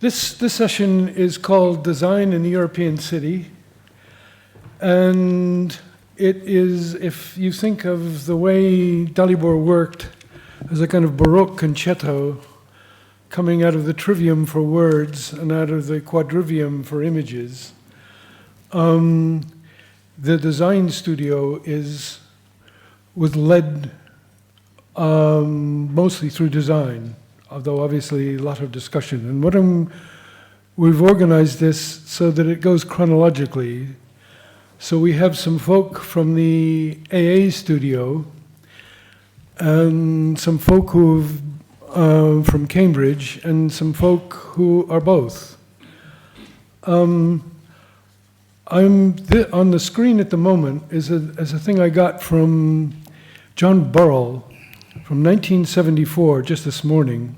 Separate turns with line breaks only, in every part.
This session is called Design in the European City, and it is, if you think of the way Dalibor worked as a kind of Baroque concerto coming out of the trivium for words and out of the quadrivium for images, the design studio was led mostly through design, although obviously a lot of discussion. And we've organized this so that it goes chronologically. So we have some folk from the AA studio and some folk who've from Cambridge and some folk who are both. On the screen at the moment is a thing I got from John Burrell from 1974, just this morning,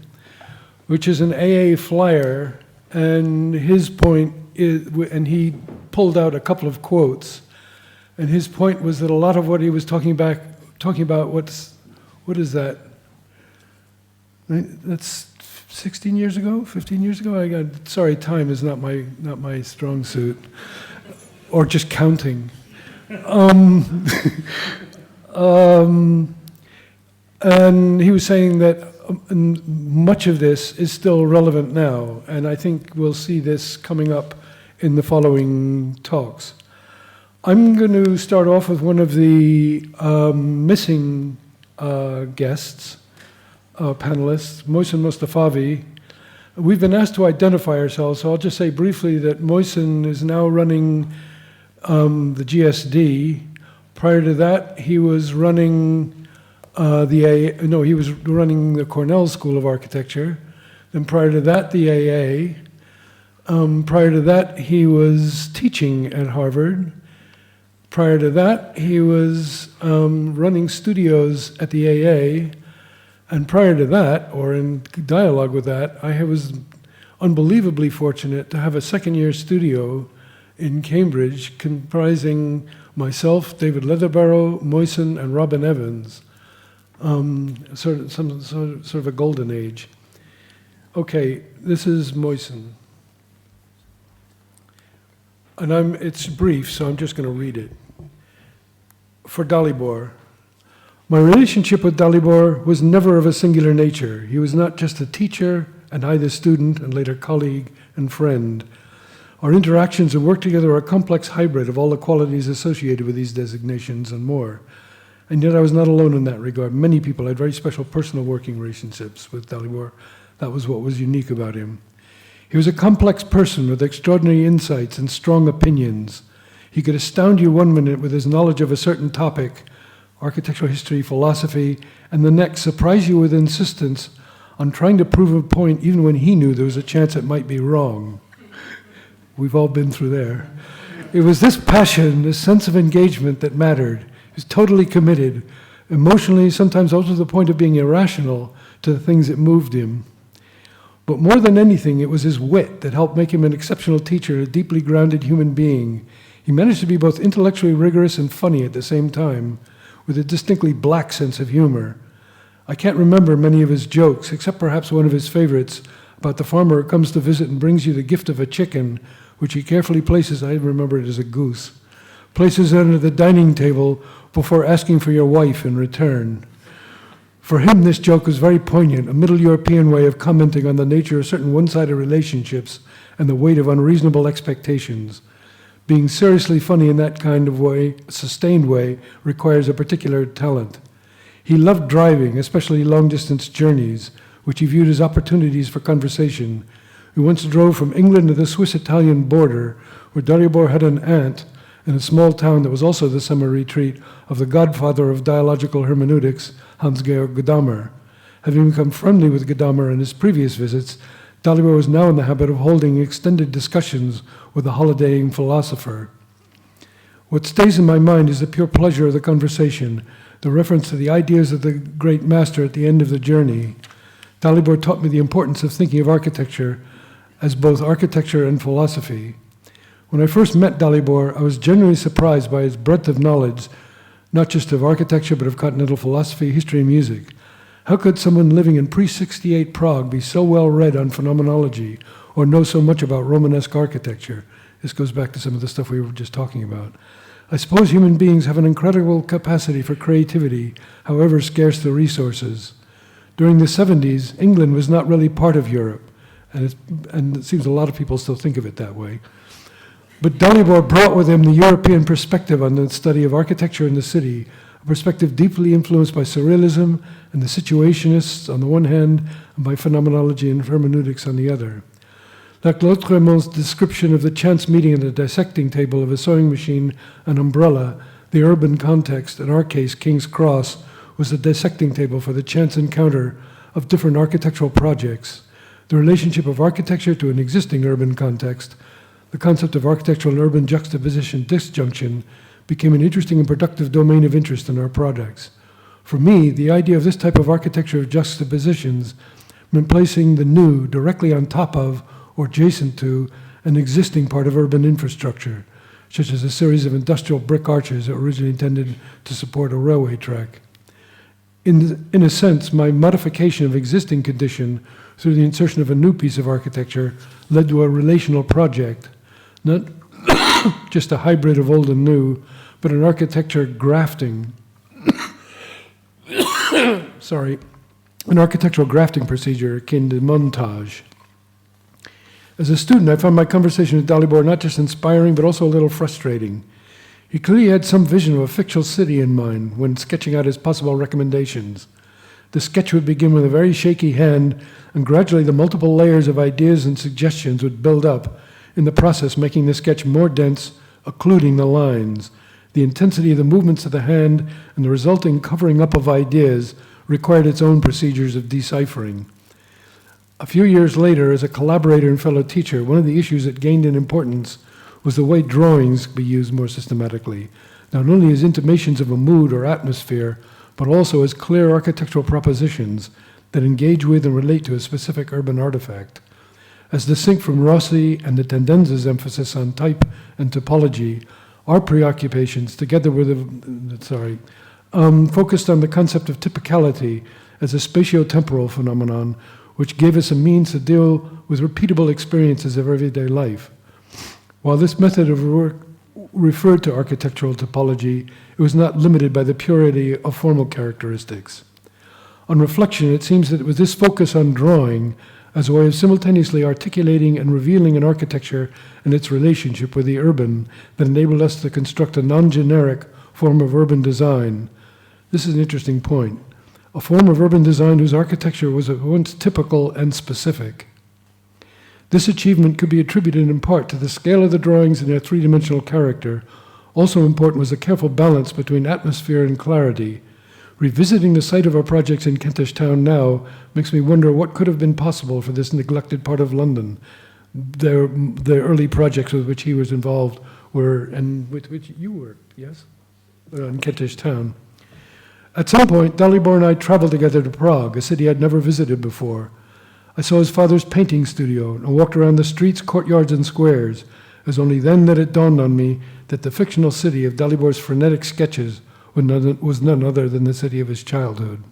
which is an AA flyer, and his point is, and he pulled out a couple of quotes, and his point was that a lot of what he was talking about, what is that? That's 16 years ago, 15 years ago? Sorry, time is not my strong suit, or just counting. And he was saying that much of this is still relevant now, and I think we'll see this coming up in the following talks. I'm going to start off with one of the missing guests, panelists, Mohsen Mostafavi. We've been asked to identify ourselves, so I'll just say briefly that Mohsen is now running the GSD. Prior to that, he was running he was running the Cornell School of Architecture. Then prior to that, the AA. Prior to that, he was teaching at Harvard. Prior to that, he was running studios at the AA. And prior to that, or in dialogue with that, I was unbelievably fortunate to have a second-year studio in Cambridge comprising myself, David Leatherbarrow, Mohsen, and Robin Evans. Sort of a golden age. Okay, this is Mohsen. And it's brief, so I'm just going to read it. For Dalibor. My relationship with Dalibor was never of a singular nature. He was not just a teacher, and I the student, and later colleague and friend. Our interactions and work together are a complex hybrid of all the qualities associated with these designations and more. And yet I was not alone in that regard. Many people had very special personal working relationships with Dalibor. That was what was unique about him. He was a complex person with extraordinary insights and strong opinions. He could astound you one minute with his knowledge of a certain topic, architectural history, philosophy, and the next surprise you with insistence on trying to prove a point even when he knew there was a chance it might be wrong. We've all been through there. It was this passion, this sense of engagement that mattered. He was totally committed, emotionally, sometimes also to the point of being irrational to the things that moved him. But more than anything, it was his wit that helped make him an exceptional teacher, a deeply grounded human being. He managed to be both intellectually rigorous and funny at the same time, with a distinctly black sense of humor. I can't remember many of his jokes, except perhaps one of his favorites about the farmer who comes to visit and brings you the gift of a chicken, which he carefully places, I remember it as a goose, places it under the dining table before asking for your wife in return. For him, this joke was very poignant, a Middle European way of commenting on the nature of certain one-sided relationships and the weight of unreasonable expectations. Being seriously funny in that kind of way, sustained way, requires a particular talent. He loved driving, especially long-distance journeys, which he viewed as opportunities for conversation. We once drove from England to the Swiss-Italian border, where Dalibor had an aunt in a small town that was also the summer retreat of the godfather of dialogical hermeneutics, Hans-Georg Gadamer. Having become friendly with Gadamer in his previous visits, Dalibor was now in the habit of holding extended discussions with a holidaying philosopher. What stays in my mind is the pure pleasure of the conversation, the reference to the ideas of the great master at the end of the journey. Dalibor taught me the importance of thinking of architecture as both architecture and philosophy. When I first met Dalibor, I was genuinely surprised by his breadth of knowledge, not just of architecture, but of continental philosophy, history, and music. How could someone living in pre-68 Prague be so well read on phenomenology or know so much about Romanesque architecture? This goes back to some of the stuff we were just talking about. I suppose human beings have an incredible capacity for creativity, however scarce the resources. During the 70s, England was not really part of Europe, and it seems a lot of people still think of it that way. But Dalibor brought with him the European perspective on the study of architecture in the city, a perspective deeply influenced by surrealism and the situationists on the one hand, and by phenomenology and hermeneutics on the other. Like Lautrémont's description of the chance meeting at a dissecting table of a sewing machine, an umbrella, the urban context, in our case, King's Cross, was a dissecting table for the chance encounter of different architectural projects, the relationship of architecture to an existing urban context. The concept of architectural and urban juxtaposition disjunction became an interesting and productive domain of interest in our projects. For me, the idea of this type of architecture of juxtapositions meant placing the new directly on top of or adjacent to an existing part of urban infrastructure, such as a series of industrial brick arches that were originally intended to support a railway track. In a sense, my modification of existing condition through the insertion of a new piece of architecture led to a relational project, not just a hybrid of old and new, but an architecture grafting, an architectural grafting procedure akin to montage. As a student, I found my conversation with Dalibor not just inspiring, but also a little frustrating. He clearly had some vision of a fictional city in mind when sketching out his possible recommendations. The sketch would begin with a very shaky hand, and gradually the multiple layers of ideas and suggestions would build up, in the process making the sketch more dense, occluding the lines. The intensity of the movements of the hand and the resulting covering up of ideas required its own procedures of deciphering. A few years later, as a collaborator and fellow teacher, one of the issues that gained in importance was the way drawings could be used more systematically, not only as intimations of a mood or atmosphere, but also as clear architectural propositions that engage with and relate to a specific urban artifact. As distinct from Rossi and the Tendenza's emphasis on type and typology, our preoccupations, together with focused on the concept of typicality as a spatio-temporal phenomenon, which gave us a means to deal with repeatable experiences of everyday life. While this method of work referred to architectural typology, it was not limited by the purity of formal characteristics. On reflection, it seems that it was this focus on drawing as a way of simultaneously articulating and revealing an architecture and its relationship with the urban that enabled us to construct a non-generic form of urban design. This is an interesting point. A form of urban design whose architecture was at once typical and specific. This achievement could be attributed in part to the scale of the drawings and their three-dimensional character. Also important was the careful balance between atmosphere and clarity. Revisiting the site of our projects in Kentish Town now makes me wonder what could have been possible for this neglected part of London. The early projects with which he was involved were, and with which you were, yes? In Kentish Town. At some point, Dalibor and I traveled together to Prague, a city I'd never visited before. I saw his father's painting studio and walked around the streets, courtyards, and squares. It was only then that it dawned on me that the fictional city of Dalibor's frenetic sketches was none other than the city of his childhood.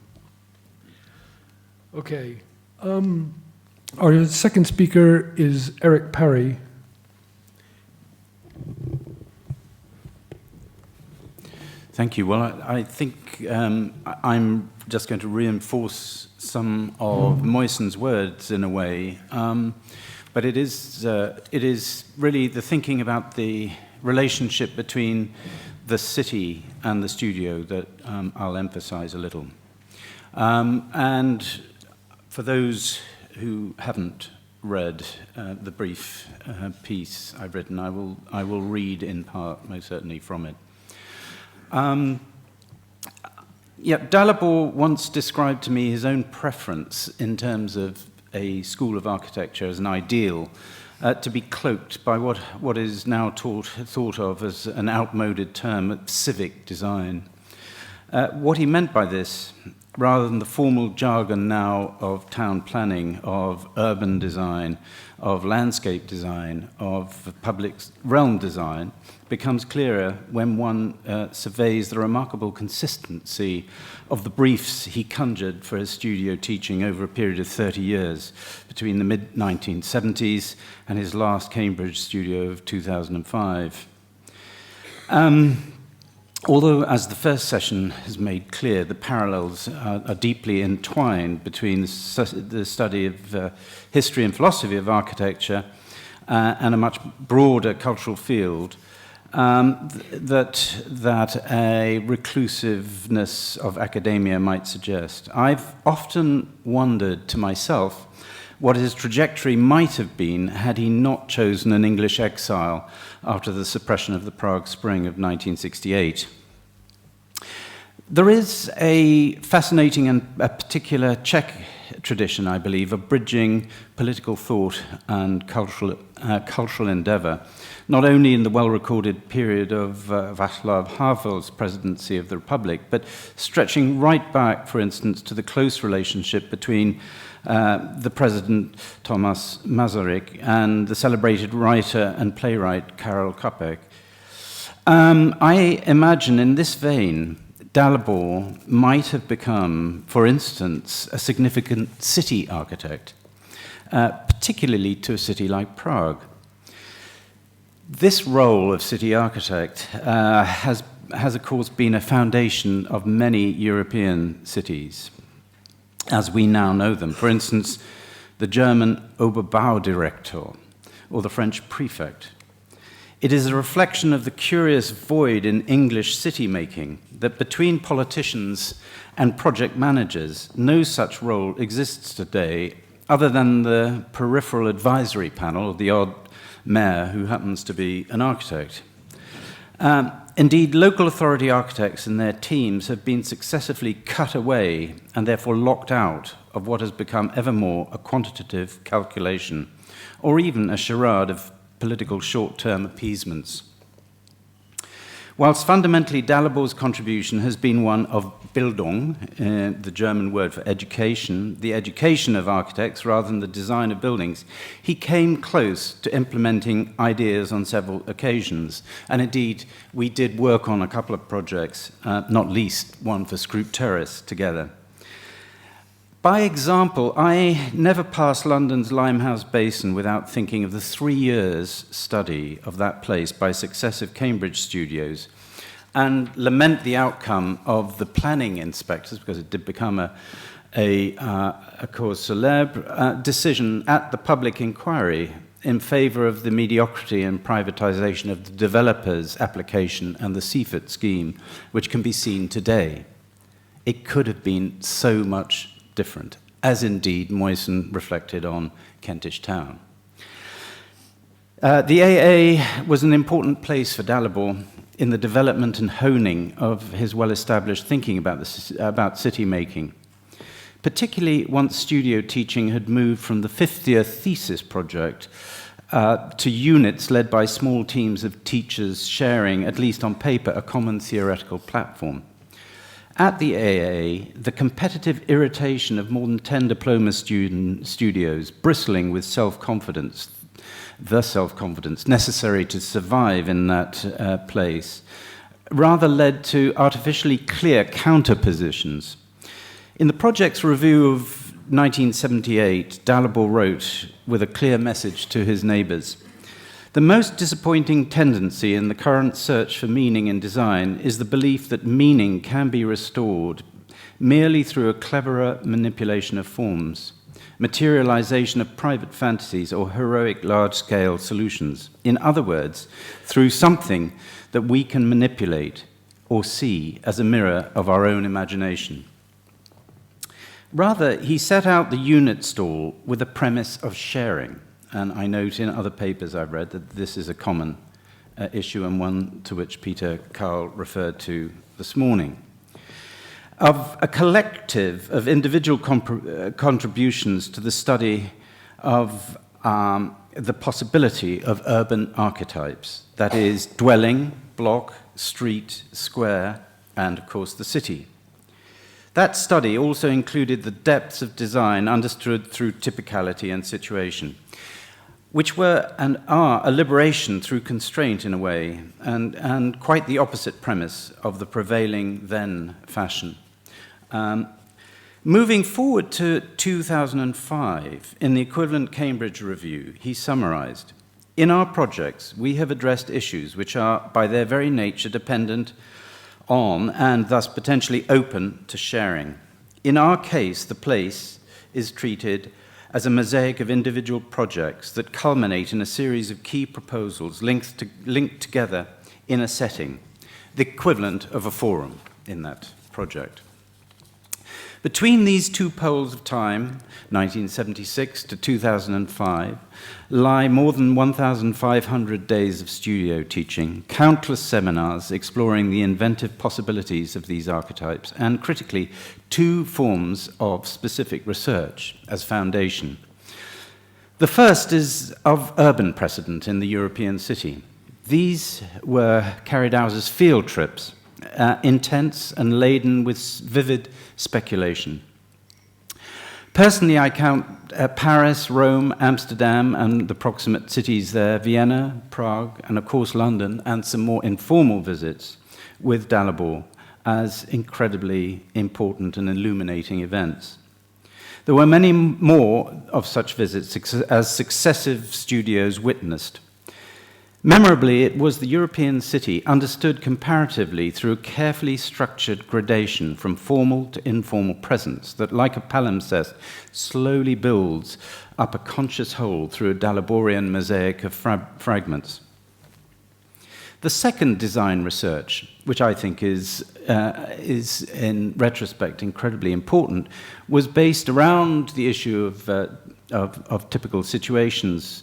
Okay. Our second speaker is Eric Parry.
Thank you. Well, I think I'm just going to reinforce some of Moisen's words in a way, but it is really the thinking about the relationship between the city and the studio that I'll emphasize a little. And for those who haven't read the brief piece I've written, I will read in part, most certainly, from it. Dalibor once described to me his own preference in terms of a school of architecture as an ideal to be cloaked by what is now thought of as an outmoded term, civic design. What he meant by this rather than the formal jargon now of town planning, of urban design, of landscape design, of public realm design, becomes clearer when one surveys the remarkable consistency of the briefs he conjured for his studio teaching over a period of 30 years, between the mid-1970s and his last Cambridge studio of 2005. Although, as the first session has made clear, the parallels are deeply entwined between the study of history and philosophy of architecture and a much broader cultural field, that a reclusiveness of academia might suggest. I've often wondered to myself what his trajectory might have been had he not chosen an English exile after the suppression of the Prague Spring of 1968. There is a fascinating and a particular Czech tradition, I believe, of bridging political thought and cultural endeavor, not only in the well-recorded period of Václav Havel's presidency of the Republic, but stretching right back, for instance, to the close relationship between the president Thomas Masaryk and the celebrated writer and playwright Karel Čapek. I imagine in this vein, Dalibor might have become, for instance, a significant city architect, particularly to a city like Prague. This role of city architect has, of course, been a foundation of many European cities, as we now know them. For instance, the German Oberbaudirektor, or the French prefect. It is a reflection of the curious void in English city-making that between politicians and project managers, no such role exists today other than the peripheral advisory panel of the odd mayor who happens to be an architect. Indeed, local authority architects and their teams have been successively cut away and therefore locked out of what has become ever more a quantitative calculation or even a charade of political short-term appeasements. Whilst fundamentally Dalibor's contribution has been one of Bildung, the German word for education, the education of architects rather than the design of buildings, he came close to implementing ideas on several occasions. And indeed, we did work on a couple of projects, not least one for Scroop Terrace together. By example, I never passed London's Limehouse Basin without thinking of the 3 years study of that place by successive Cambridge studios and lament the outcome of the planning inspectors, because it did become a cause célèbre, decision at the public inquiry in favor of the mediocrity and privatization of the developer's application and the Seaford scheme, which can be seen today. It could have been so much different, as indeed Moysen reflected on Kentish Town. The AA was an important place for Dalibor in the development and honing of his well-established thinking about city-making, particularly once studio teaching had moved from the 50th thesis project to units led by small teams of teachers sharing, at least on paper, a common theoretical platform. At the AA, the competitive irritation of more than 10 diploma studios bristling with self-confidence, the self-confidence necessary to survive in that place, rather led to artificially clear counterpositions. In the project's review of 1978, Dalibor wrote with a clear message to his neighbors: "The most disappointing tendency in the current search for meaning in design is the belief that meaning can be restored merely through a cleverer manipulation of forms, materialization of private fantasies, or heroic large-scale solutions. In other words, through something that we can manipulate or see as a mirror of our own imagination." Rather, he set out the unit stall with a premise of sharing. And I note in other papers I've read that this is a common issue and one to which Peter Karl referred to this morning. Of a collective of individual contributions to the study of the possibility of urban archetypes, that is, dwelling, block, street, square, and of course the city. That study also included the depths of design understood through typicality and situation, which were and are a liberation through constraint in a way, and quite the opposite premise of the prevailing then fashion. Moving forward to 2005, in the equivalent Cambridge Review, he summarized, "In our projects, we have addressed issues which are, by their very nature, dependent on and thus potentially open to sharing. In our case, the place is treated as a mosaic of individual projects that culminate in a series of key proposals linked together in a setting, the equivalent of a forum in that project." Between these two poles of time, 1976 to 2005, lie more than 1,500 days of studio teaching, countless seminars exploring the inventive possibilities of these archetypes, and critically, 2 forms of specific research as foundation. The first is of urban precedent in the European city. These were carried out as field trips, intense and laden with vivid speculation. Personally, I count Paris, Rome, Amsterdam, and the proximate cities there, Vienna, Prague, and of course London, and some more informal visits with Dalibor as incredibly important and illuminating events. There were many more of such visits as successive studios witnessed. Memorably, it was the European city understood comparatively through a carefully structured gradation from formal to informal presence that, like a palimpsest, slowly builds up a conscious whole through a Daliborian mosaic of fragments. The second design research, which I think is in retrospect incredibly important, was based around the issue of typical situations.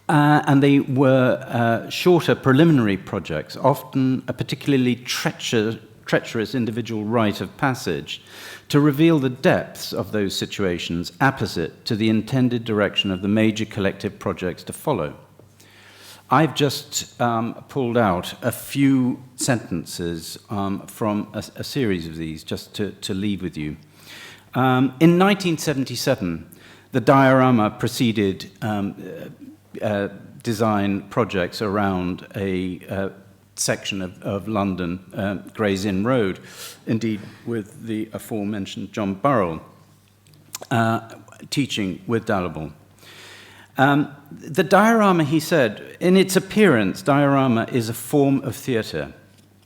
And they were shorter preliminary projects, often a particularly treacherous individual rite of passage, to reveal the depths of those situations opposite to the intended direction of the major collective projects to follow. I've just pulled out a few sentences from a series of these, just to leave with you. In 1977, the diorama preceded design projects around a section of London, Gray's Inn Road, indeed with the aforementioned John Burrell, teaching with Dalibor. The diorama, he said, in its appearance, diorama is a form of theatre.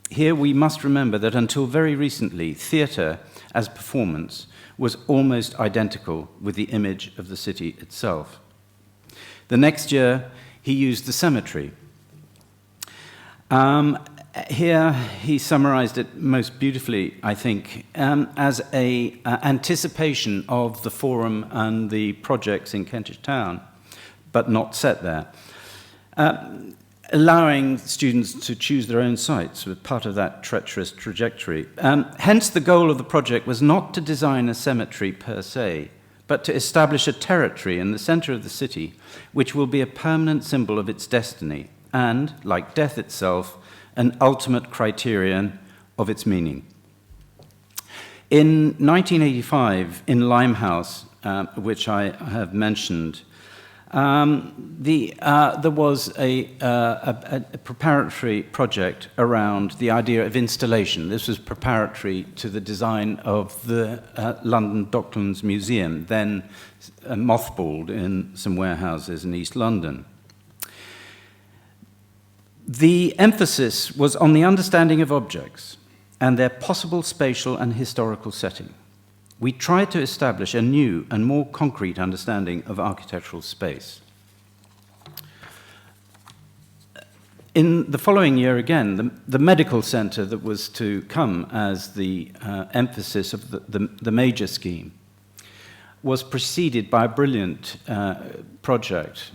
Here we must remember that until very recently, theatre as performance was almost identical with the image of the city itself. The next year, he used the cemetery. Here, he summarized it most beautifully, I think, as an anticipation of the forum and the projects in Kentish Town, but not set there, allowing students to choose their own sites with part of that treacherous trajectory. Hence, the goal of the project was not to design a cemetery per se, but to establish a territory in the center of the city which will be a permanent symbol of its destiny and, like death itself, an ultimate criterion of its meaning. In 1985, in Limehouse, which I have mentioned, there was a preparatory project around the idea of installation. This was preparatory to the design of the London Docklands Museum, then mothballed in some warehouses in East London. The emphasis was on the understanding of objects and their possible spatial and historical setting. We tried to establish a new and more concrete understanding of architectural space. In the following year again, the medical center that was to come as the emphasis of the major scheme was preceded by a brilliant project,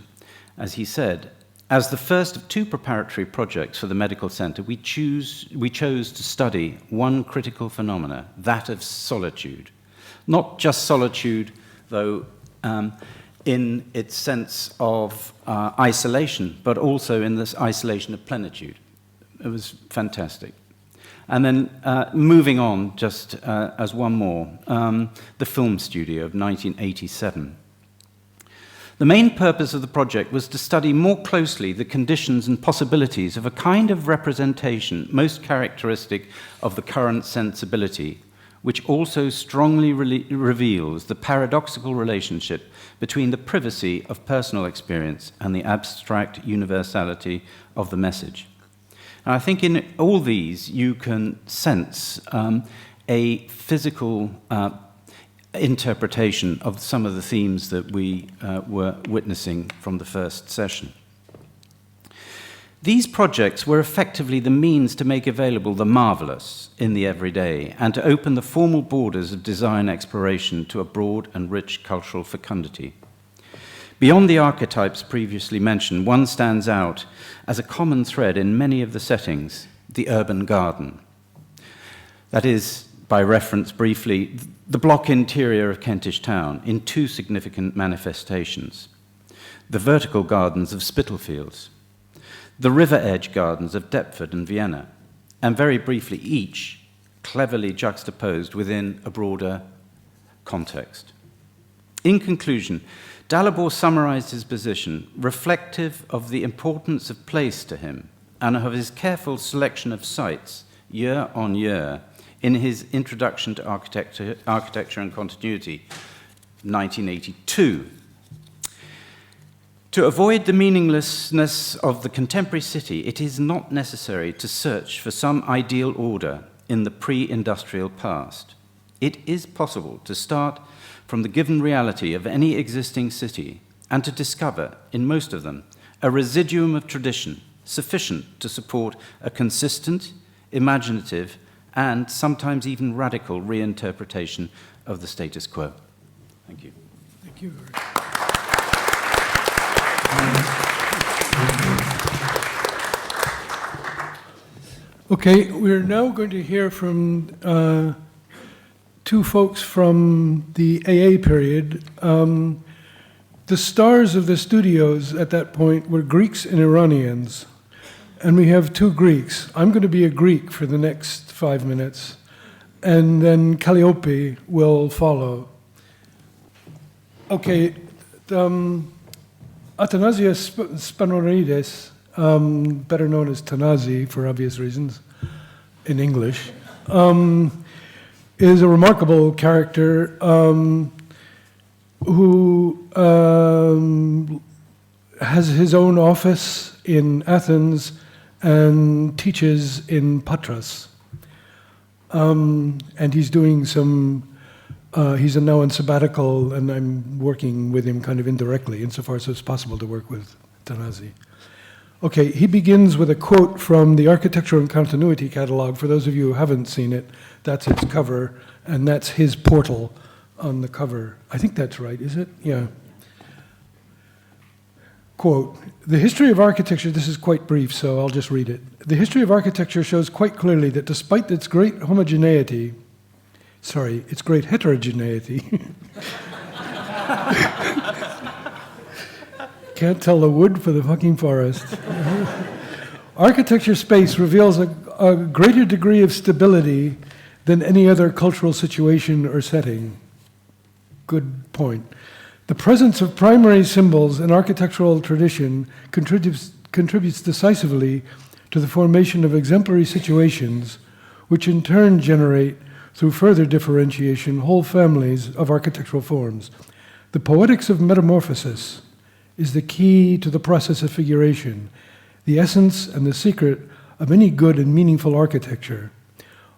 as he said. As the first of 2 preparatory projects for the medical center, we chose to study one critical phenomena, that of solitude. Not just solitude, though, in its sense of isolation, but also in this isolation of plenitude. It was fantastic. And then moving on, just as one more, the film studio of 1987. The main purpose of the project was to study more closely the conditions and possibilities of a kind of representation most characteristic of the current sensibility, which also strongly reveals the paradoxical relationship between the privacy of personal experience and the abstract universality of the message. And I think in all these you can sense a physical interpretation of some of the themes that we were witnessing from the first session. These projects were effectively the means to make available the marvelous in the everyday and to open the formal borders of design exploration to a broad and rich cultural fecundity. Beyond the archetypes previously mentioned, one stands out as a common thread in many of the settings, the urban garden. That is, by reference briefly, the block interior of Kentish Town in two significant manifestations. The vertical gardens of Spitalfields, the river edge gardens of Deptford and Vienna, and very briefly each cleverly juxtaposed within a broader context. In conclusion, Dalibor summarized his position, reflective of the importance of place to him and of his careful selection of sites year on year in his Introduction to Architecture and Continuity, 1982. To avoid the meaninglessness of the contemporary city, it is not necessary to search for some ideal order in the pre-industrial past. It is possible to start from the given reality of any existing city and to discover, in most of them, a residuum of tradition sufficient to support a consistent, imaginative, and sometimes even radical reinterpretation of the status quo. Thank you.
Thank you. Okay, we're now going to hear from two folks from the AA period. The stars of the studios at that point were Greeks and Iranians. And we have two Greeks. I'm going to be a Greek for the next 5 minutes, and then Calliope will follow. Okay, Athanasios Spanorides, better known as Tanazi for obvious reasons in English, is a remarkable character who has his own office in Athens and teaches in Patras. And he's doing some, he's now on sabbatical, and I'm working with him kind of indirectly, insofar as it's possible to work with Tanazi. Okay, he begins with a quote from the Architecture and Continuity catalog. For those of you who haven't seen it, that's its cover, and that's his portal on the cover. I think that's right, is it? Yeah. Quote, "The history of architecture," this is quite brief, so I'll just read it. "The history of architecture shows quite clearly that despite its great homogeneity, its great heterogeneity, can't tell the wood for the fucking forest. Architecture space reveals a greater degree of stability than any other cultural situation or setting." Good point. "The presence of primary symbols in architectural tradition contributes decisively to the formation of exemplary situations, which in turn generate, through further differentiation, whole families of architectural forms. The poetics of metamorphosis is the key to the process of figuration, the essence and the secret of any good and meaningful architecture.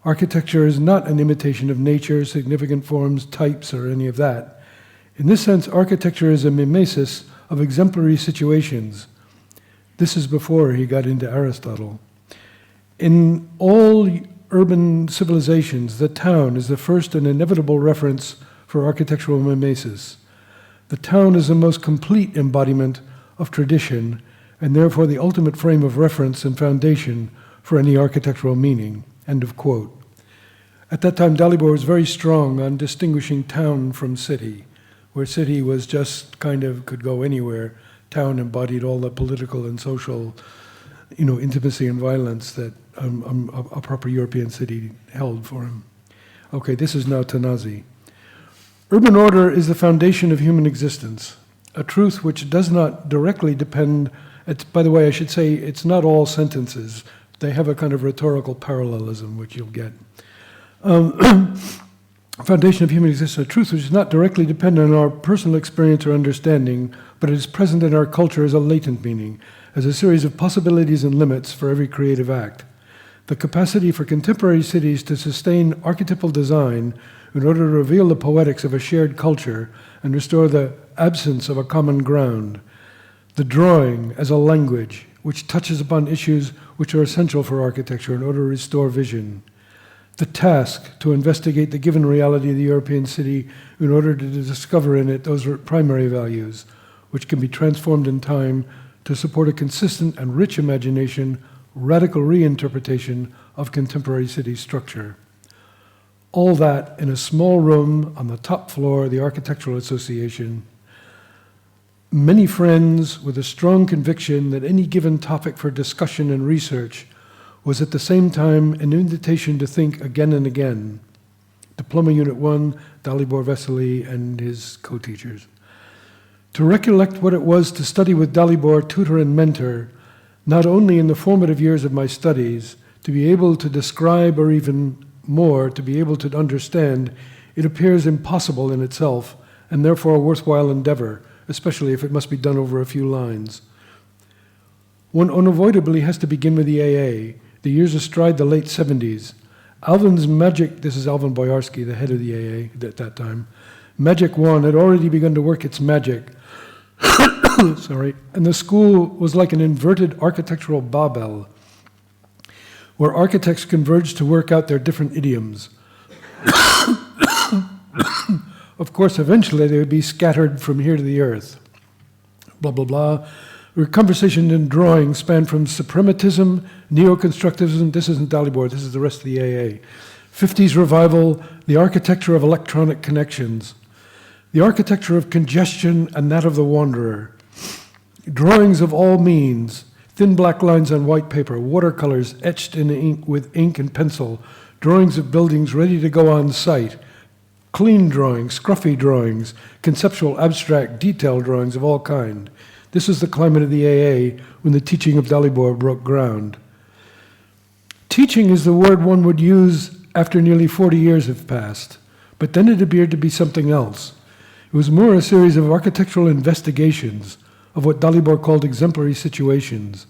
Architecture is not an imitation of nature, significant forms, types, or any of that. In this sense, architecture is a mimesis of exemplary situations." This is before he got into Aristotle. "In all urban civilizations, the town is the first and inevitable reference for architectural mimesis. The town is the most complete embodiment of tradition, and therefore the ultimate frame of reference and foundation for any architectural meaning." End of quote. At that time, Dalibor was very strong on distinguishing town from city, where city was just kind of could go anywhere. Town embodied all the political and social, intimacy and violence that a proper European city held for him. Okay, this is now Tanazi. Urban order is the foundation of human existence, a truth which does not directly depend, by the way, I should say it's not all sentences. They have a kind of rhetorical parallelism, which you'll get. Foundation of human existence, a truth which is not directly dependent on our personal experience or understanding, but it is present in our culture as a latent meaning, as a series of possibilities and limits for every creative act. The capacity for contemporary cities to sustain archetypal design in order to reveal the poetics of a shared culture and restore the absence of a common ground. The drawing as a language which touches upon issues which are essential for architecture in order to restore vision. The task to investigate the given reality of the European city in order to discover in it those primary values, which can be transformed in time to support a consistent and rich imagination, radical reinterpretation of contemporary city structure. All that in a small room on the top floor of the Architectural Association. Many friends with a strong conviction that any given topic for discussion and research was at the same time an invitation to think again and again. Diploma Unit 1, Dalibor, Vesely, and his co-teachers. To recollect what it was to study with Dalibor, tutor and mentor, not only in the formative years of my studies, to be able to describe or even more, to be able to understand, it appears impossible in itself and therefore a worthwhile endeavor, especially if it must be done over a few lines. One unavoidably has to begin with the AA, the years astride the late 70s. Alvin's magic, this is Alvin Boyarsky, the head of the AA at that time, Magic One had already begun to work its magic. Sorry, and the school was like an inverted architectural Babel, where architects converged to work out their different idioms. Of course, eventually they would be scattered from here to the earth. Blah, blah, blah. Our conversation and drawing spanned from suprematism, neo-constructivism, this isn't Dalibor, this is the rest of the AA, 50s revival, the architecture of electronic connections, the architecture of congestion and that of the wanderer, drawings of all means, thin black lines on white paper, watercolors etched in ink with ink and pencil, drawings of buildings ready to go on site, clean drawings, scruffy drawings, conceptual, abstract, detailed drawings of all kind. This is the climate of the AA when the teaching of Dalibor broke ground. Teaching is the word one would use after nearly 40 years have passed, but then it appeared to be something else. It was more a series of architectural investigations of what Dalibor called exemplary situations.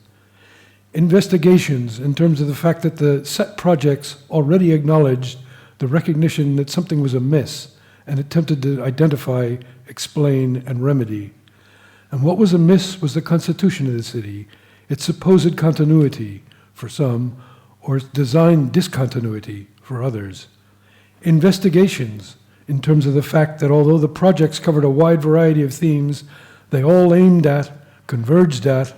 Investigations in terms of the fact that the set projects already acknowledged the recognition that something was amiss and attempted to identify, explain, and remedy. And what was amiss was the constitution of the city, its supposed continuity for some, or its design discontinuity for others. Investigations in terms of the fact that although the projects covered a wide variety of themes, they all aimed at, converged at,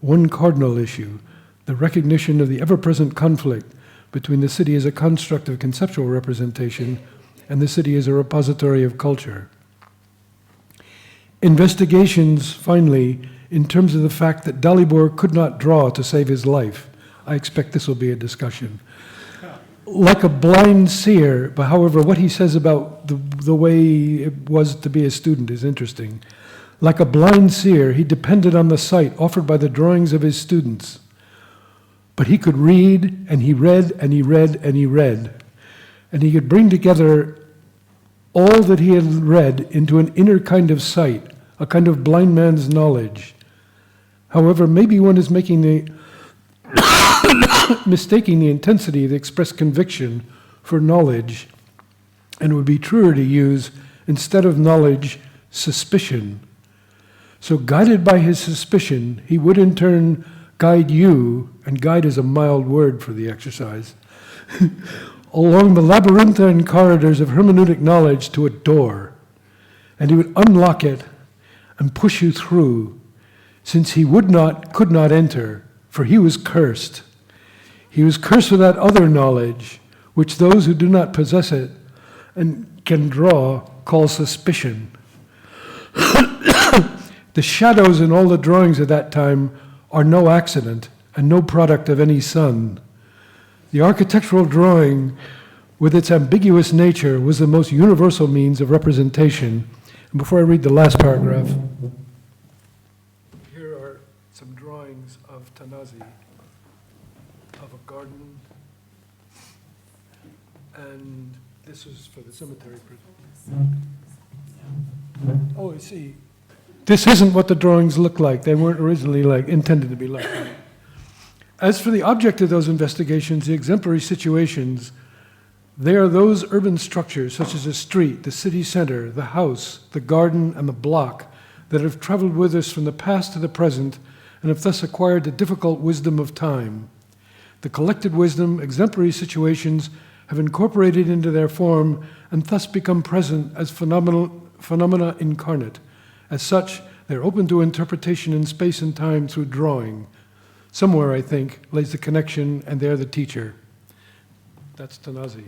one cardinal issue, the recognition of the ever-present conflict between the city as a construct of conceptual representation and the city as a repository of culture. Investigations, finally, in terms of the fact that Dalibor could not draw to save his life. I expect this will be a discussion. Like a blind seer, but however, what he says about the way it was to be a student is interesting. Like a blind seer, he depended on the sight offered by the drawings of his students. But he could read, and he read, and he read, and he read. And he could bring together all that he had read into an inner kind of sight, a kind of blind man's knowledge. However, maybe one is making mistaking the intensity of the expressed conviction for knowledge, and it would be truer to use, instead of knowledge, suspicion. So guided by his suspicion, he would in turn guide you, and guide is a mild word for the exercise, along the labyrinthine corridors of hermeneutic knowledge to a door, and he would unlock it and push you through, since he could not enter, for he was cursed. He was cursed with that other knowledge, which those who do not possess it and can draw call suspicion. The shadows in all the drawings of that time are no accident and no product of any sun. The architectural drawing, with its ambiguous nature, was the most universal means of representation. And before I read the last paragraph, here are some drawings of Tanazi, of a garden, and this is for the cemetery. Oh, I see. This isn't what the drawings look like. They weren't originally intended to be like that. As for the object of those investigations, the exemplary situations, they are those urban structures, such as a street, the city center, the house, the garden, and the block, that have traveled with us from the past to the present and have thus acquired the difficult wisdom of time. The collected wisdom, exemplary situations, have incorporated into their form and thus become present as phenomena incarnate. As such, they're open to interpretation in space and time through drawing. Somewhere, I think, lays the connection, and they're the teacher. That's Tanazi.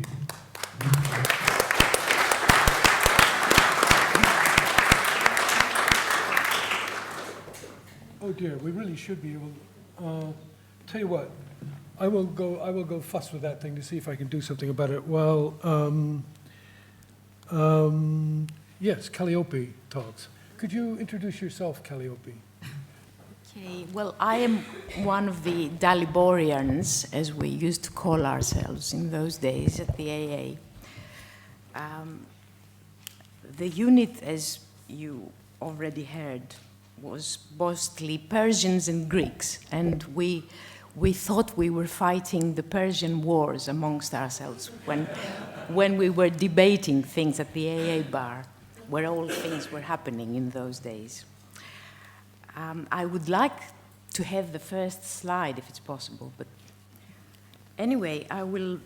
Oh dear, we really should be able. Tell you what, I will go fuss with that thing to see if I can do something about it. Well, yes, Calliope talks. Could you introduce yourself, Calliope?
Okay, well, I am one of the Daliborians, as we used to call ourselves in those days at the AA. The unit, as you already heard, was mostly Persians and Greeks, and we thought we were fighting the Persian wars amongst ourselves when we were debating things at the AA bar, where all things were happening in those days. I would like to have the first slide, if it's possible, but anyway, I will,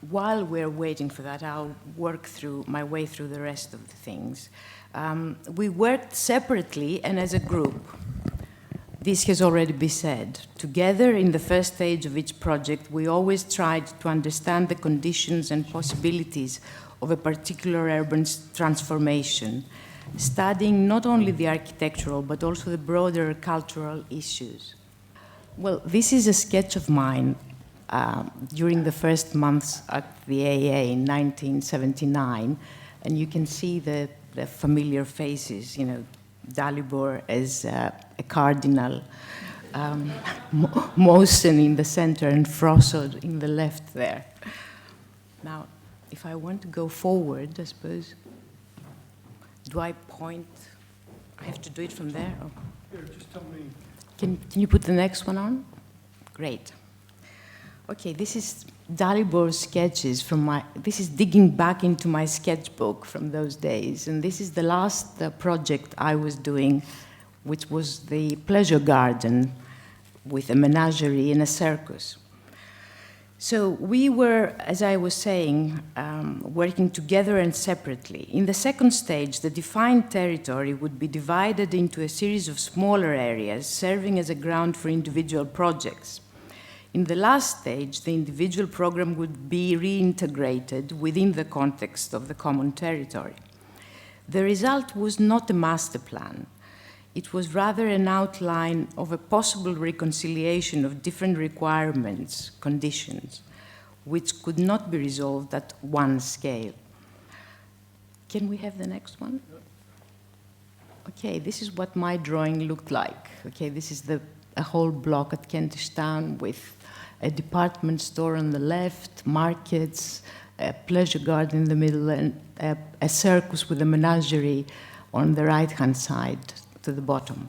while we're waiting for that, I'll work through my way through the rest of the things. We worked separately and as a group. This has already been said. Together, in the first stage of each project, we always tried to understand the conditions and possibilities of a particular urban transformation, studying not only the architectural, but also the broader cultural issues. Well, this is a sketch of mine during the first months at the AA in 1979, and you can see the familiar faces, you know, Dalibor as a cardinal, Mosen in the center, and Frossard in the left there. Now, if I want to go forward, I suppose, do I point? I have to do it from there? Oh.
Here, just tell me.
Can you put the next one on? Great. Okay, this is Dalibor's sketches from this is digging back into my sketchbook from those days. And this is the last project I was doing, which was the pleasure garden with a menagerie and a circus. So we were, as I was saying, working together and separately. In the second stage, the defined territory would be divided into a series of smaller areas, serving as a ground for individual projects. In the last stage, the individual program would be reintegrated within the context of the common territory. The result was not a master plan. It was rather an outline of a possible reconciliation of different requirements, conditions, which could not be resolved at one scale. Can we have the next one? Okay, this is what my drawing looked like. Okay, this is a whole block at Kentish Town with a department store on the left, markets, a pleasure garden in the middle, and a circus with a menagerie on the right-hand side to the bottom.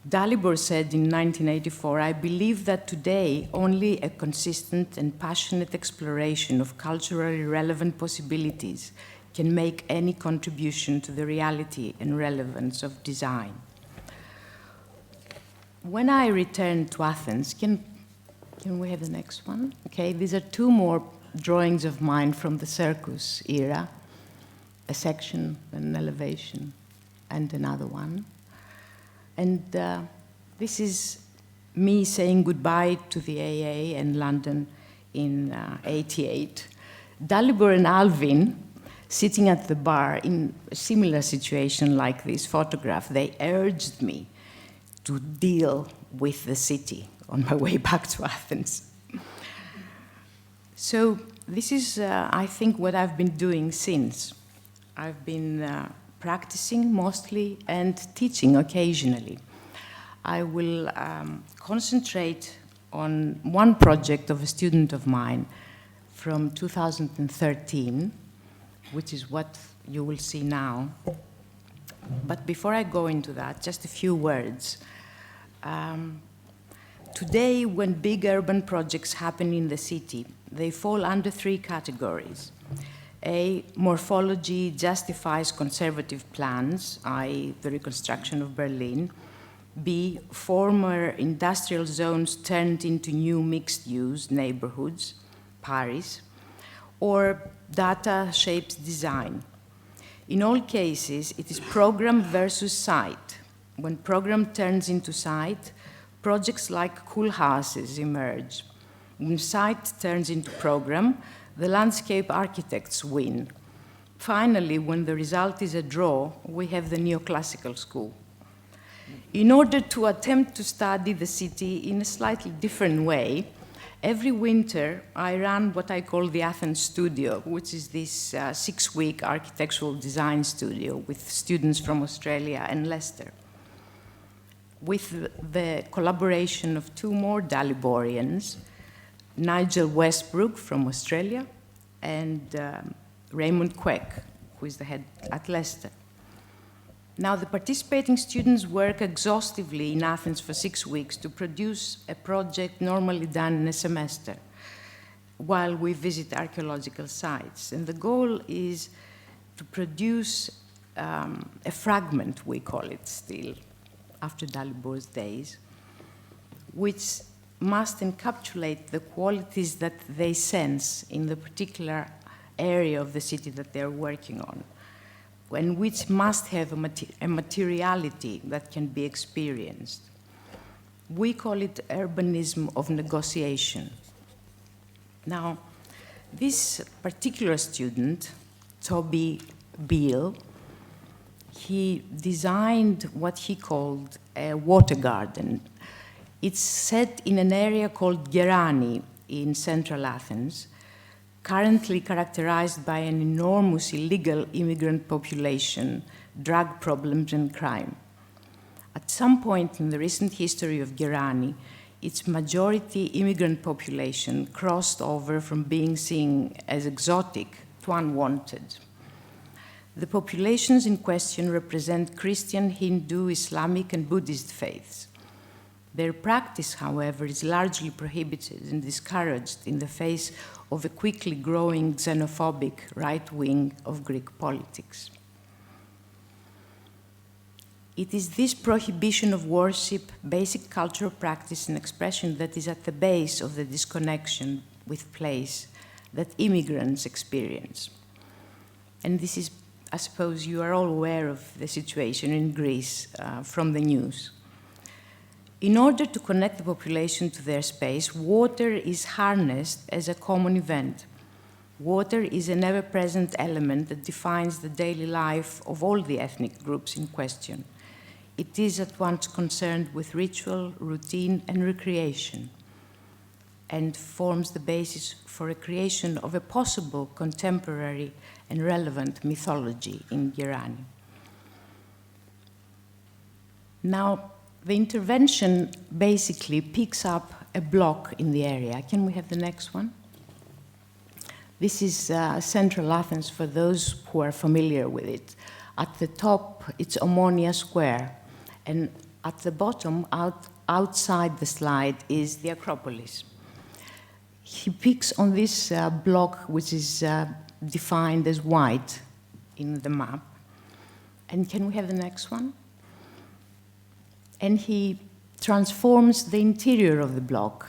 Dalibor said in 1984, "I believe that today only a consistent and passionate exploration of culturally relevant possibilities can make any contribution to the reality and relevance of design." When I returned to Athens, can we have the next one? Okay, these are two more drawings of mine from the circus era, a section, an elevation, and another one. And this is me saying goodbye to the AA in London in '88. Dalibor and Alvin, sitting at the bar in a similar situation like this photograph, they urged me to deal with the city on my way back to Athens. So this is, I think, what I've been doing since. I've been practicing mostly and teaching occasionally. I will concentrate on one project of a student of mine from 2013, which is what you will see now. But before I go into that, just a few words. Today, when big urban projects happen in the city, they fall under three categories. A, morphology justifies conservative plans, i.e. the reconstruction of Berlin. B, former industrial zones turned into new mixed-use neighborhoods, Paris. Or data shapes design. In all cases, it is program versus site. When program turns into site, projects like cool houses emerge. When site turns into program, the landscape architects win. Finally, when the result is a draw, we have the neoclassical school. In order to attempt to study the city in a slightly different way, every winter I run what I call the Athens Studio, which is this 6-week architectural design studio with students from Australia and Leicester. With the collaboration of two more Daliborians, Nigel Westbrook from Australia and Raymond Queck, who is the head at Leicester. Now, the participating students work exhaustively in Athens for 6 weeks to produce a project normally done in a semester while we visit archaeological sites. And the goal is to produce a fragment, we call it still, after Dalibor's days, which must encapsulate the qualities that they sense in the particular area of the city that they're working on, and which must have a materiality that can be experienced. We call it urbanism of negotiation. Now, this particular student, Toby Beale, he designed what he called a water garden. It's set in an area called Gerani in central Athens, currently characterized by an enormous illegal immigrant population, drug problems, and crime. At some point in the recent history of Gerani, its majority immigrant population crossed over from being seen as exotic to unwanted. The populations in question represent Christian, Hindu, Islamic, and Buddhist faiths. Their practice, however, is largely prohibited and discouraged in the face of a quickly growing xenophobic right wing of Greek politics. It is this prohibition of worship, basic cultural practice and expression that is at the base of the disconnection with place that immigrants experience. And this is, I suppose you are all aware of the situation in Greece from the news. In order to connect the population to their space, water is harnessed as a common event. Water is an ever-present element that defines the daily life of all the ethnic groups in question. It is at once concerned with ritual, routine, and recreation, and forms the basis for a creation of a possible contemporary and relevant mythology in Gerani. Now, the intervention basically picks up a block in the area. Can we have the next one? This is central Athens for those who are familiar with it. At the top, it's Omonia Square, and at the bottom, outside the slide, is the Acropolis. He picks on this block, which is defined as white in the map. And can we have the next one? And he transforms the interior of the block.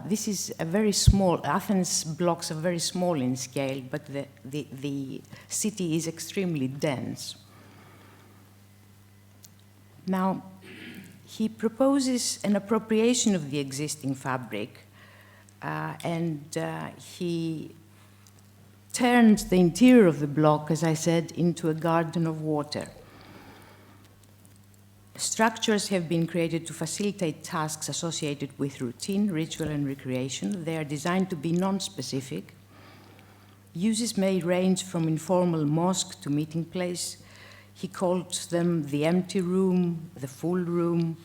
This is a very small, Athens blocks are very small in scale, but the city is extremely dense. Now, he proposes an appropriation of the existing fabric, and he turns the interior of the block, as I said, into a garden of water. Structures have been created to facilitate tasks associated with routine, ritual, and recreation. They are designed to be non-specific. Uses may range from informal mosque to meeting place. He calls them the empty room, the full room,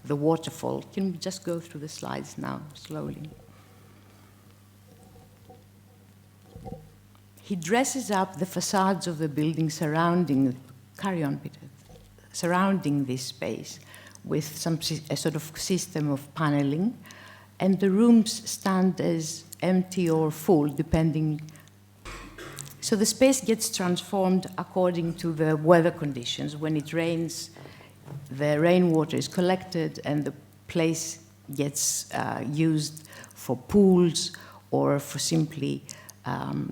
the waterfall. Can we just go through the slides now, slowly? He dresses up the facades of the building surrounding, carry on, Peter, surrounding this space with a sort of system of paneling, and the rooms stand as empty or full, depending. So the space gets transformed according to the weather conditions. When it rains, the rainwater is collected and the place gets used for pools or for simply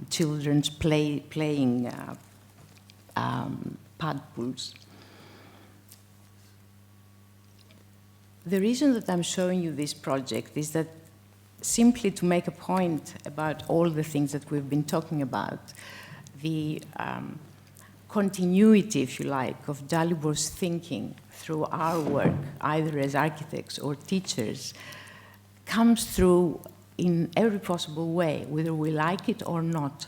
children's playing pad pools. The reason that I'm showing you this project is that simply to make a point about all the things that we've been talking about, the continuity, if you like, of Dalibor's thinking through our work, either as architects or teachers, comes through in every possible way, whether we like it or not.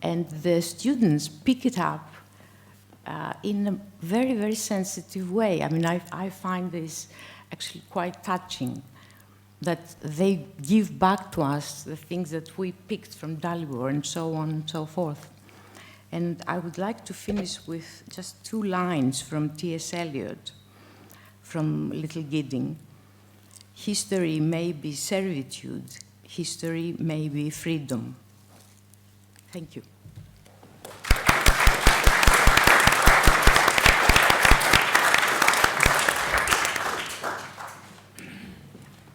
And the students pick it up in a very, very sensitive way. I mean, I find this actually quite touching, that they give back to us the things that we picked from Dalibor and so on and so forth. And I would like to finish with just 2 lines from T.S. Eliot, from Little Gidding. History may be servitude, history may be freedom. Thank you.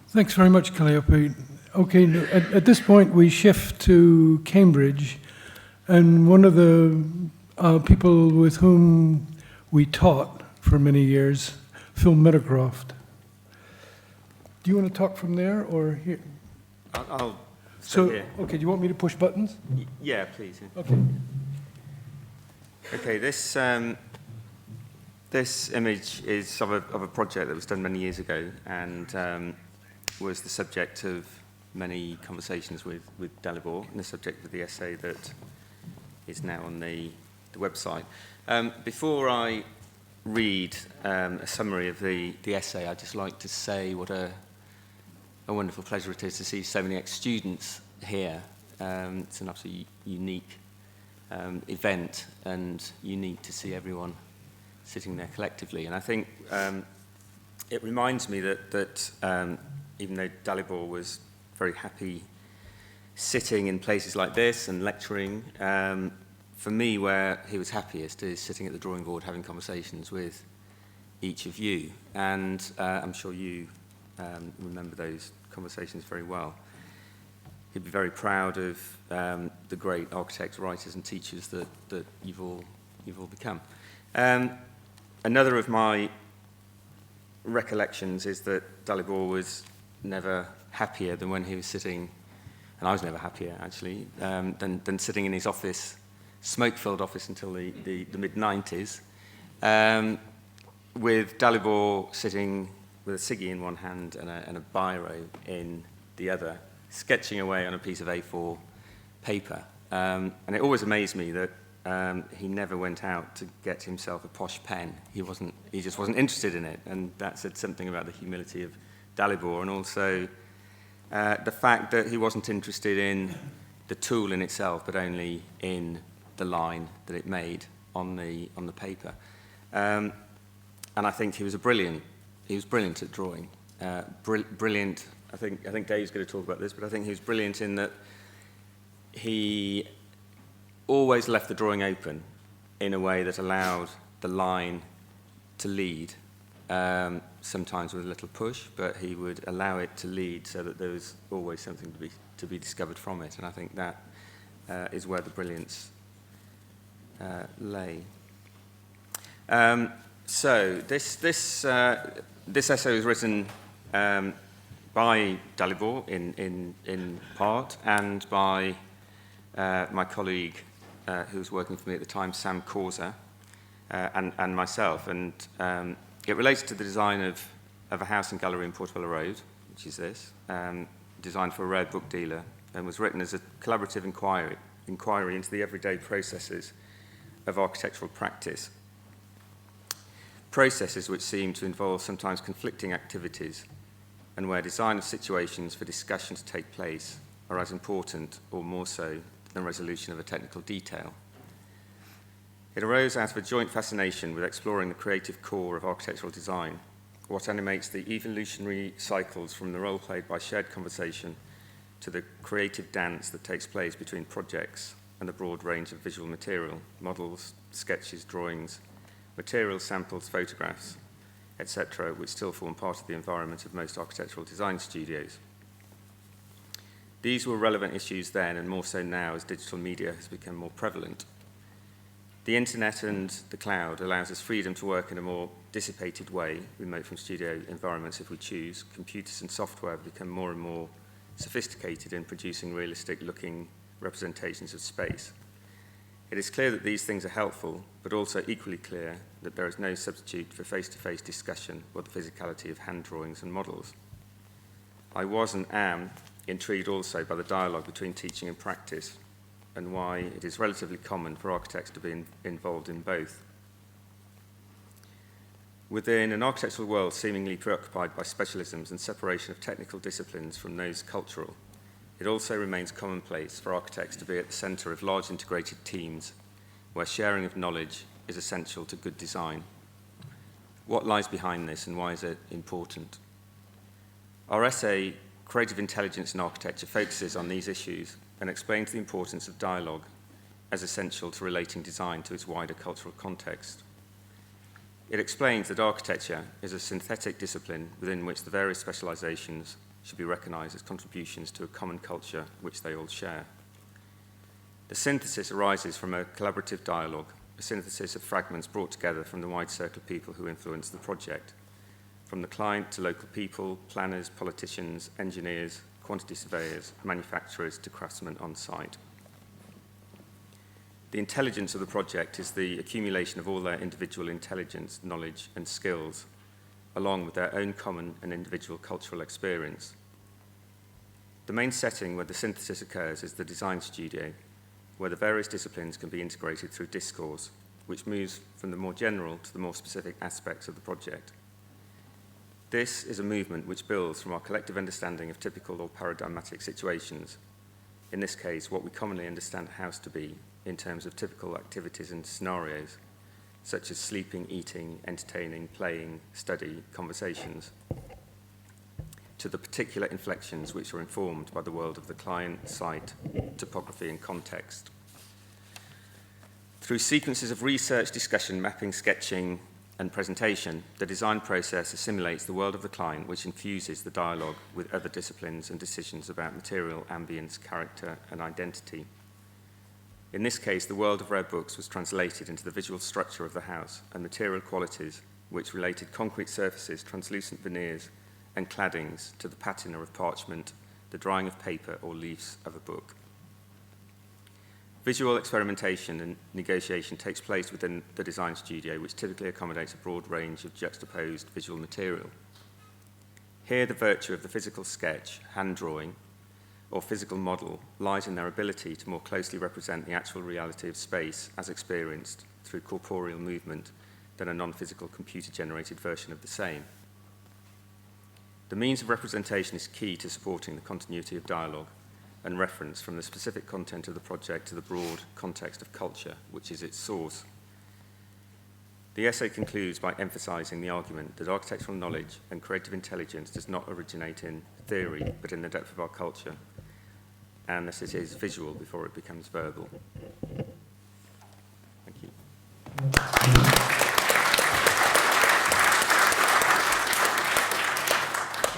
Thanks very much, Calliope. Okay, at this point we shift to Cambridge, and one of the people with whom we taught for many years, Phil Meadowcroft. Do you want to talk from there or here?
I'll
So,
here.
okay, do you want me to push buttons?
Yeah, please.
Okay.
Okay, this image is of a project that was done many years ago and was the subject of many conversations with Dalibor, and the subject of the essay that is now on the website. Before I read a summary of the essay, I'd just like to say what a wonderful pleasure it is to see so many ex-students here. It's an absolutely unique event, and unique to see everyone sitting there collectively. And I think it reminds me that even though Dalibor was very happy sitting in places like this and lecturing, for me, where he was happiest is sitting at the drawing board having conversations with each of you. And I'm sure you remember those conversations very well. He'd be very proud of the great architects, writers, and teachers that you've all become. Another of my recollections is that Dalibor was never happier than when he was sitting, and I was never happier actually, than sitting in his office, smoke-filled office until the mid-90s, with Dalibor sitting with a ciggy in one hand and a biro in the other, sketching away on a piece of A4 paper. And it always amazed me that he never went out to get himself a posh pen. He just wasn't interested in it, and that said something about the humility of Dalibor, and also the fact that he wasn't interested in the tool in itself, but only in the line that it made on the paper. And I think he was brilliant at drawing. Brilliant. I think Dave's going to talk about this, but I think he was brilliant in that he always left the drawing open in a way that allowed the line to lead, sometimes with a little push, but he would allow it to lead so that there was always something to be discovered from it. And I think that is where the brilliance lay. So this essay was written by Dalibor in part, and by my colleague who was working for me at the time, Sam Causa, and myself. And It relates to the design of a house and gallery in Portobello Road, which is this, designed for a rare book dealer, and was written as a collaborative inquiry into the everyday processes of architectural practice. Processes which seem to involve sometimes conflicting activities, and where design of situations for discussion to take place are as important, or more so, than resolution of a technical detail. It arose out of a joint fascination with exploring the creative core of architectural design, what animates the evolutionary cycles from the role played by shared conversation to the creative dance that takes place between projects and the broad range of visual material, models, sketches, drawings, materials, samples, photographs, etc., which still form part of the environment of most architectural design studios. These were relevant issues then, and more so now as digital media has become more prevalent. The internet and the cloud allows us freedom to work in a more dissipated way, remote from studio environments if we choose. Computers and software have become more and more sophisticated in producing realistic-looking representations of space. It is clear that these things are helpful, but also equally clear that there is no substitute for face-to-face discussion or the physicality of hand drawings and models. I was and am intrigued also by the dialogue between teaching and practice, and why it is relatively common for architects to be involved in both. Within an architectural world seemingly preoccupied by specialisms and separation of technical disciplines from those cultural, it also remains commonplace for architects to be at the centre of large integrated teams where sharing of knowledge is essential to good design. What lies behind this, and why is it important? Our essay, Creative Intelligence in Architecture, focuses on these issues and explains the importance of dialogue as essential to relating design to its wider cultural context. It explains that architecture is a synthetic discipline within which the various specializations should be recognized as contributions to a common culture which they all share. The synthesis arises from a collaborative dialogue, a synthesis of fragments brought together from the wide circle of people who influence the project, from the client to local people, planners, politicians, engineers, quantity surveyors, manufacturers to craftsmen on site. The intelligence of the project is the accumulation of all their individual intelligence, knowledge, and skills, along with their own common and individual cultural experience. The main setting where the synthesis occurs is the design studio, where the various disciplines can be integrated through discourse, which moves from the more general to the more specific aspects of the project. This is a movement which builds from our collective understanding of typical or paradigmatic situations, in this case, what we commonly understand a house to be in terms of typical activities and scenarios, such as sleeping, eating, entertaining, playing, study, conversations, to the particular inflections which are informed by the world of the client, site, topography, and context. Through sequences of research, discussion, mapping, sketching, and presentation, the design process assimilates the world of the client, which infuses the dialogue with other disciplines and decisions about material, ambience, character, and identity. In this case, the world of rare books was translated into the visual structure of the house and material qualities, which related concrete surfaces, translucent veneers, and claddings to the patina of parchment, the drying of paper, or leaves of a book. Visual experimentation and negotiation takes place within the design studio, which typically accommodates a broad range of juxtaposed visual material. Here, the virtue of the physical sketch, hand drawing, or physical model lies in their ability to more closely represent the actual reality of space as experienced through corporeal movement than a non-physical computer-generated version of the same. The means of representation is key to supporting the continuity of dialogue and reference from the specific content of the project to the broad context of culture, which is its source. The essay concludes by emphasizing the argument that architectural knowledge and creative intelligence does not originate in theory, but in the depth of our culture, and that it is visual before it becomes verbal. Thank you.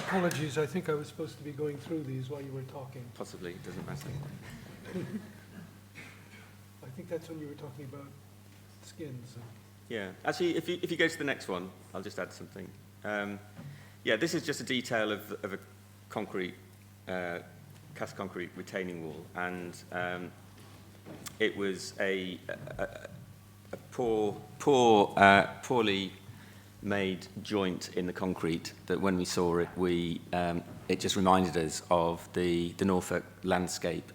Apologies, I think I was supposed to be going through these while you were talking.
Possibly, it doesn't matter.
I think that's when you were talking about skins.
Yeah, actually, if you go to the next one, I'll just add something. Yeah, this is just a detail of a concrete, cast concrete retaining wall, and it was a poorly made joint in the concrete that when we saw it, it just reminded us of the Norfolk landscape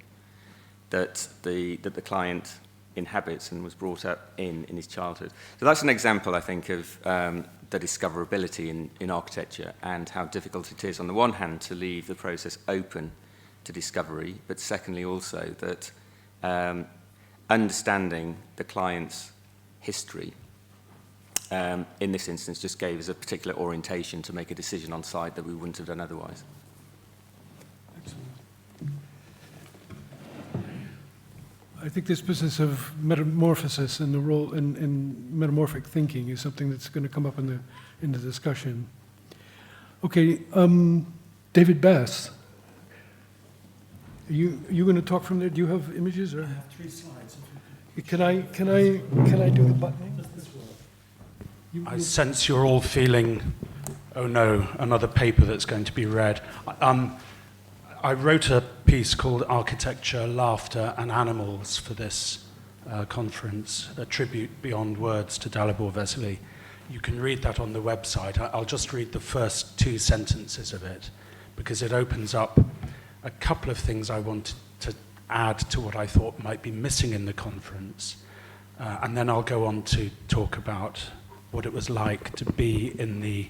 that the client inhabits and was brought up in his childhood. So that's an example, I think, of the discoverability in architecture and how difficult it is, on the one hand, to leave the process open to discovery, but secondly also that understanding the client's history in this instance just gave us a particular orientation to make a decision on site that we wouldn't have done otherwise.
I think this business of metamorphosis and the role in metamorphic thinking is something that's going to come up in the discussion. Okay, David Bass, you going to talk from there? Do you have images or?
I have 3 slides.
Can I do the buttoning?
I sense you're all feeling, oh no, another paper that's going to be read. I wrote a piece called Architecture, Laughter and Animals for this conference, a tribute beyond words to Dalibor Vesely. You can read that on the website. I'll just read the first 2 sentences of it because it opens up a couple of things I wanted to add to what I thought might be missing in the conference. And then I'll go on to talk about what it was like to be in the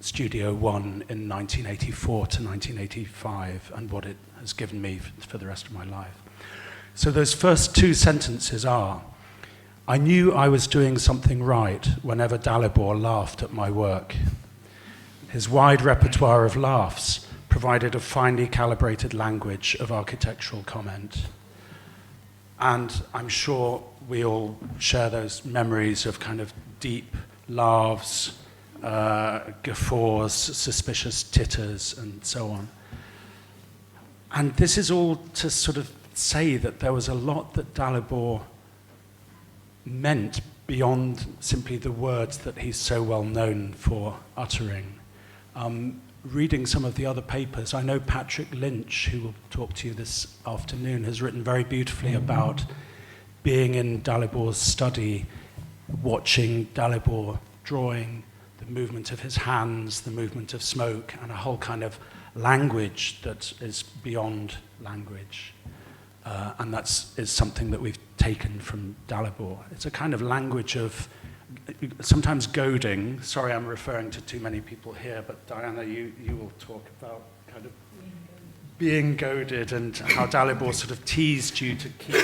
Studio One in 1984 to 1985 and what it has given me for the rest of my life. So those first 2 sentences are, I knew I was doing something right whenever Dalibor laughed at my work. His wide repertoire of laughs provided a finely calibrated language of architectural comment. And I'm sure we all share those memories of kind of deep laughs, guffaws, suspicious titters, and so on. And this is all to sort of say that there was a lot that Dalibor meant beyond simply the words that he's so well known for uttering. Reading some of the other papers, I know Patrick Lynch, who will talk to you this afternoon, has written very beautifully about being in Dalibor's study, watching Dalibor drawing, the movement of his hands, the movement of smoke, and a whole kind of language that is beyond language. And that is something that we've taken from Dalibor. It's a kind of language of sometimes goading. Sorry, I'm referring to too many people here, but Diana, you will talk about kind of being goaded and how Dalibor sort of teased you to keep,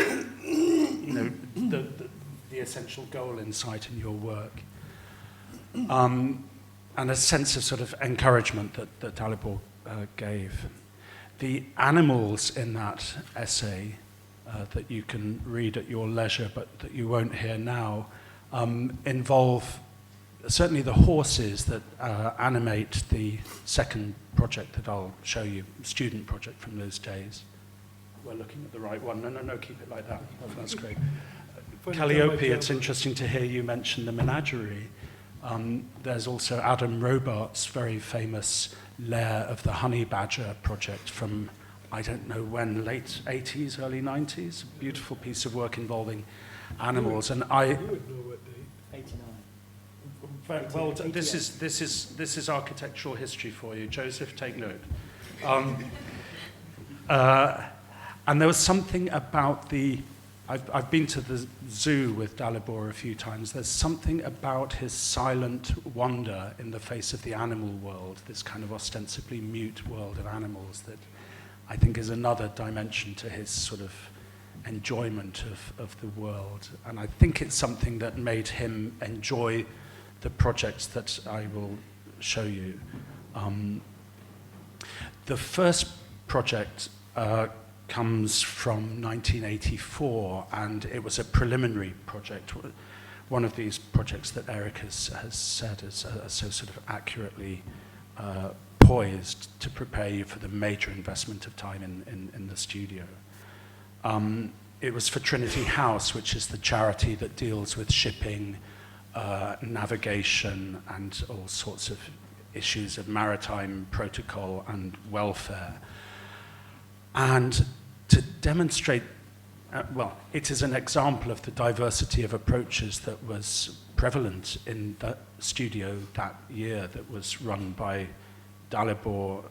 the essential goal in sight in your work. And a sense of sort of encouragement that Dalibor gave. The animals in that essay that you can read at your leisure, but that you won't hear now, involve certainly the horses that animate the second project that I'll show you, student project from those days. We're looking at the right one. No, keep it like that. Oh, that's great. Calliope, it's interesting to hear you mention the menagerie. There's also Adam Robarts' very famous Lair of the Honey Badger project from, I don't know when, late 80s, early 90s. Beautiful piece of work involving animals. And I...
You would know what date.
89. Well, this is architectural history for you. Joseph, take note. And there was something about the... I've been to the zoo with Dalibor a few times. There's something about his silent wonder in the face of the animal world, this kind of ostensibly mute world of animals, that I think is another dimension to his sort of enjoyment of the world. And I think it's something that made him enjoy the projects that I will show you. The first project comes from 1984, and it was a preliminary project. One of these projects that Eric has said is so sort of accurately poised to prepare you for the major investment of time in the studio. It was for Trinity House, which is the charity that deals with shipping, navigation, and all sorts of issues of maritime protocol and welfare. And to demonstrate well, it is an example of the diversity of approaches that was prevalent in the studio that year, that was run by Dalibor,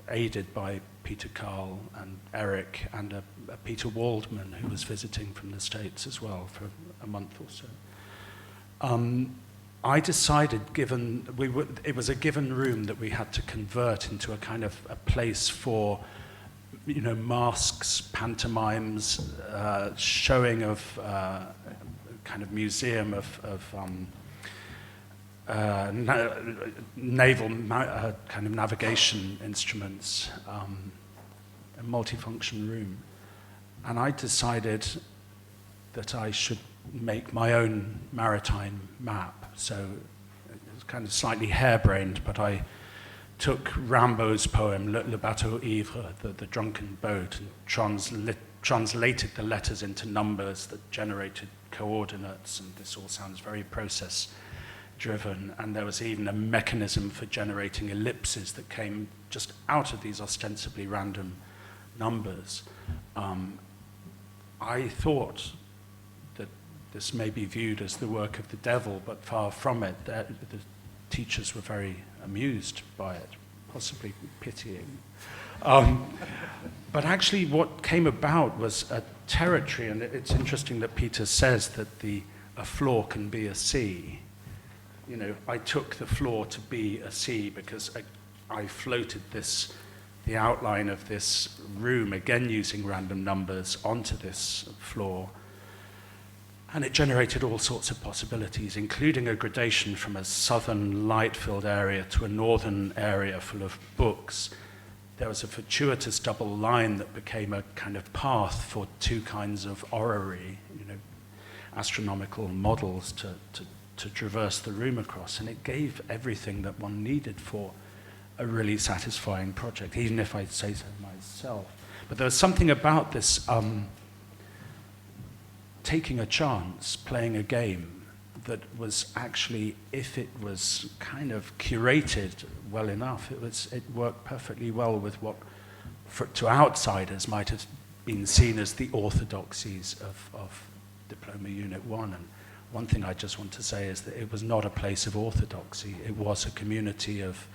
aided by Peter Carl and Eric, and a Peter Waldman, who was visiting from the States as well for a month or so. I decided, given it was a given room that we had to convert into a kind of a place for, you know, masks, pantomimes, showing of kind of museum of naval kind of navigation instruments, a multifunction room. And I decided that I should make my own maritime map. So it was kind of slightly harebrained, but I took Rimbaud's poem, Le Bateau Ivre, the drunken boat, and translated the letters into numbers that generated coordinates, and this all sounds very process-driven, and there was even a mechanism for generating ellipses that came just out of these ostensibly random numbers. I thought that this may be viewed as the work of the devil, but far from it. The teachers were very amused by it, possibly pitying. But actually what came about was a territory, and it's interesting that Peter says that a floor can be a sea. You know, I took the floor to be a sea because I floated the outline of this room, again using random numbers, onto this floor. And it generated all sorts of possibilities, including a gradation from a southern light-filled area to a northern area full of books. There was a fortuitous double line that became a kind of path for two kinds of orrery, you know, astronomical models to traverse the room across. And it gave everything that one needed for a really satisfying project, even if I say so myself. But there was something about this taking a chance, playing a game, that was actually, if it was kind of curated well enough, it worked perfectly well with what, to outsiders, might have been seen as the orthodoxies of Diploma Unit 1. And one thing I just want to say is that it was not a place of orthodoxy. It was a community of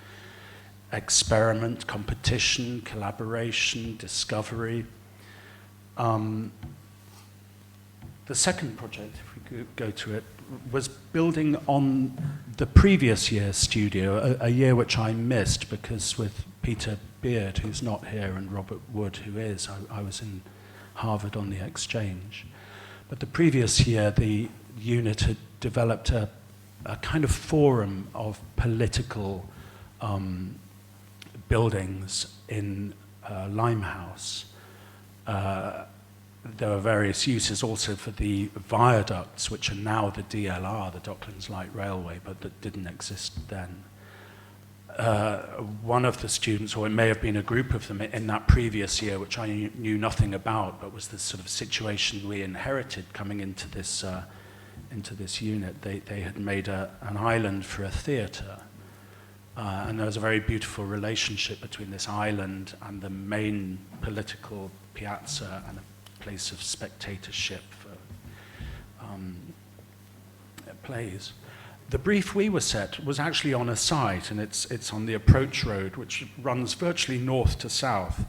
experiment, competition, collaboration, discovery. The second project, if we could go to it, was building on the previous year's studio, a year which I missed because with Peter Beard, who's not here, and Robert Wood, who is, I was in Harvard on the exchange. But the previous year, the unit had developed a kind of forum of political buildings in Limehouse. There were various uses also for the viaducts, which are now the DLR, the Docklands Light Railway, but that didn't exist then. One of the students, or it may have been a group of them in that previous year, which I knew nothing about, but was this sort of situation we inherited coming into this unit. They had made an island for a theatre. And there was a very beautiful relationship between this island and the main political piazza and a place of spectatorship for plays. The brief we were set was actually on a site, and it's on the approach road, which runs virtually north to south,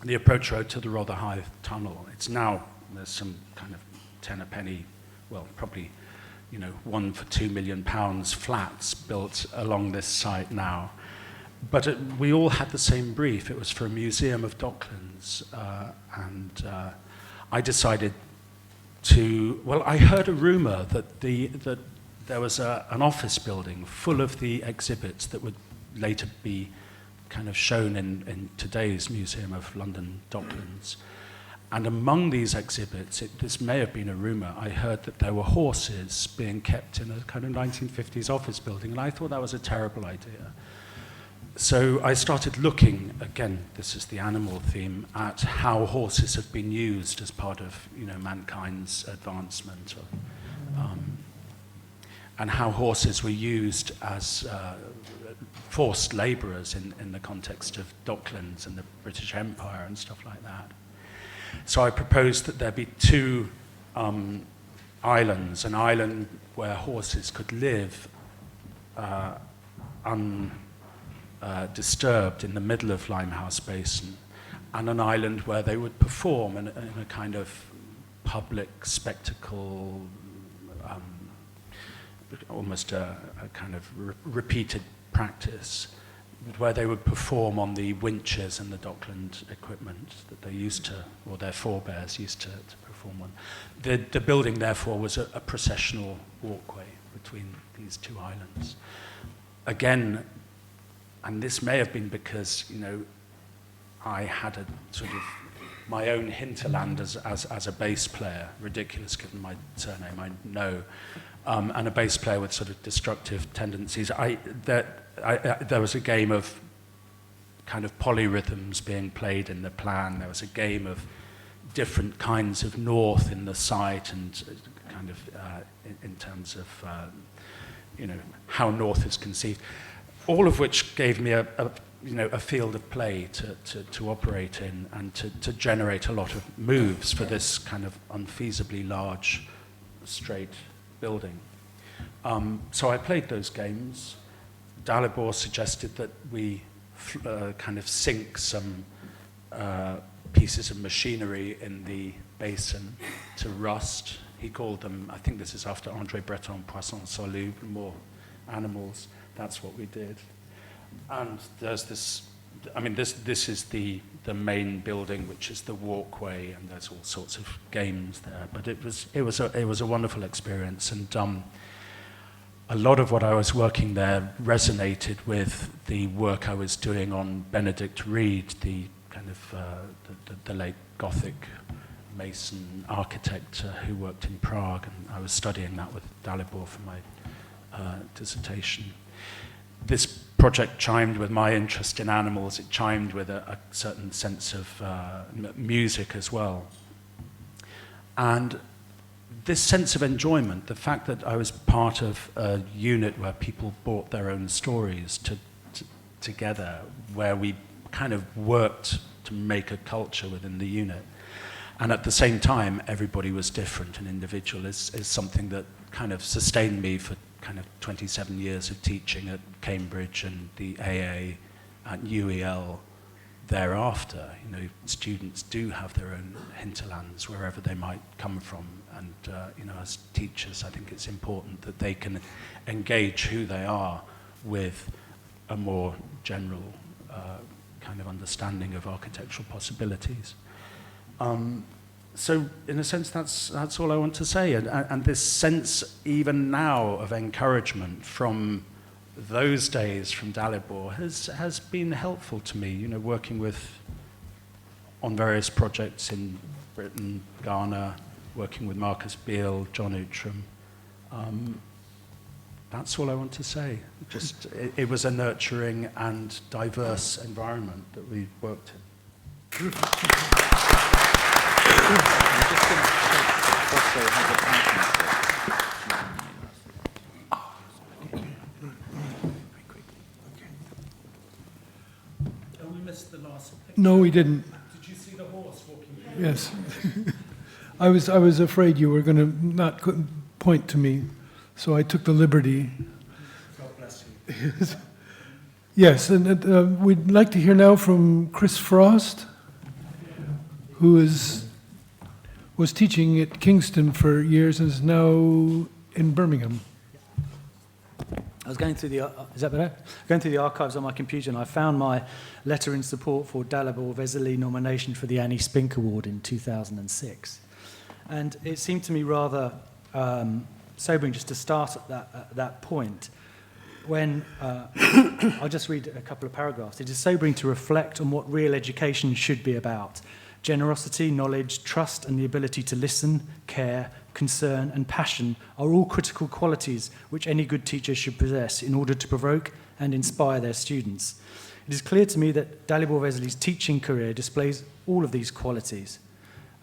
the approach road to the Rotherhithe Tunnel. It's now, there's some kind of 10 a penny, well, probably, you know, 1 for £2 million flats built along this site now. But we all had the same brief. It was for a museum of Docklands, and I decided to, well, I heard a rumor that there was an office building full of the exhibits that would later be kind of shown in today's Museum of London Docklands. And among these exhibits, this may have been a rumor, I heard that there were horses being kept in a kind of 1950s office building, and I thought that was a terrible idea. So I started looking, again, this is the animal theme, at how horses have been used as part of, you know, mankind's advancement, and how horses were used as forced labourers in the context of Docklands and the British Empire and stuff like that. So I proposed that there be two islands, an island where horses could live undisturbed in the middle of Limehouse Basin, and an island where they would perform in a kind of public spectacle, almost a kind of repeated practice, where they would perform on the winches and the dockland equipment that they used to, or their forebears used to perform on. The building, therefore, was a processional walkway between these two islands. Again, and this may have been because, I had a sort of my own hinterland as a bass player, ridiculous given my surname, I know, and a bass player with sort of destructive tendencies. There was a game of kind of polyrhythms being played in the plan. There was a game of different kinds of north in the site, and kind of in terms of how north is conceived. All of which gave me a field of play to operate in, and to generate a lot of moves for this kind of unfeasibly large, straight building. So I played those games. Dalibor suggested that we kind of sink some pieces of machinery in the basin to rust. He called them, I think this is after André Breton, poissons solubles, more animals. That's what we did. And there's this, this is the main building, which is the walkway, and there's all sorts of games there. But it was a wonderful experience, and a lot of what I was working there resonated with the work I was doing on Benedict Reed, the kind of the late Gothic Mason architect who worked in Prague, and I was studying that with Dalibor for my dissertation. This project chimed with my interest in animals. It chimed with a certain sense of music as well. And this sense of enjoyment, the fact that I was part of a unit where people brought their own stories together, where we kind of worked to make a culture within the unit, and at the same time everybody was different and individual, is something that kind of sustained me for kind of 27 years of teaching at Cambridge and the AA at UEL thereafter. Students do have their own hinterlands wherever they might come from, and as teachers I think it's important that they can engage who they are with a more general kind of understanding of architectural possibilities. So in a sense, that's all I want to say. And this sense, even now, of encouragement from those days from Dalibor has been helpful to me, working on various projects in Britain, Ghana, working with Marcus Beale, John Outram. That's all I want to say. Just, it was a nurturing and diverse environment that we worked in.
We missed the last picture. No, we didn't.
Did you see the horse walking?
Yes. I was afraid you were going to not point to me, so I took the liberty.
God bless you.
Yes, and we'd like to hear now from Chris Frost, who was teaching at Kingston for years and is now in Birmingham.
I was going through the, is that better? Going through the archives on my computer, and I found my letter in support for Dalibor Vesely nomination for the Annie Spink Award in 2006. And it seemed to me rather sobering just to start at that point, when, I'll just read a couple of paragraphs. It is sobering to reflect on what real education should be about. Generosity, knowledge, trust, and the ability to listen, care, concern, and passion are all critical qualities which any good teacher should possess in order to provoke and inspire their students. It is clear to me that Dalibor Vesely's teaching career displays all of these qualities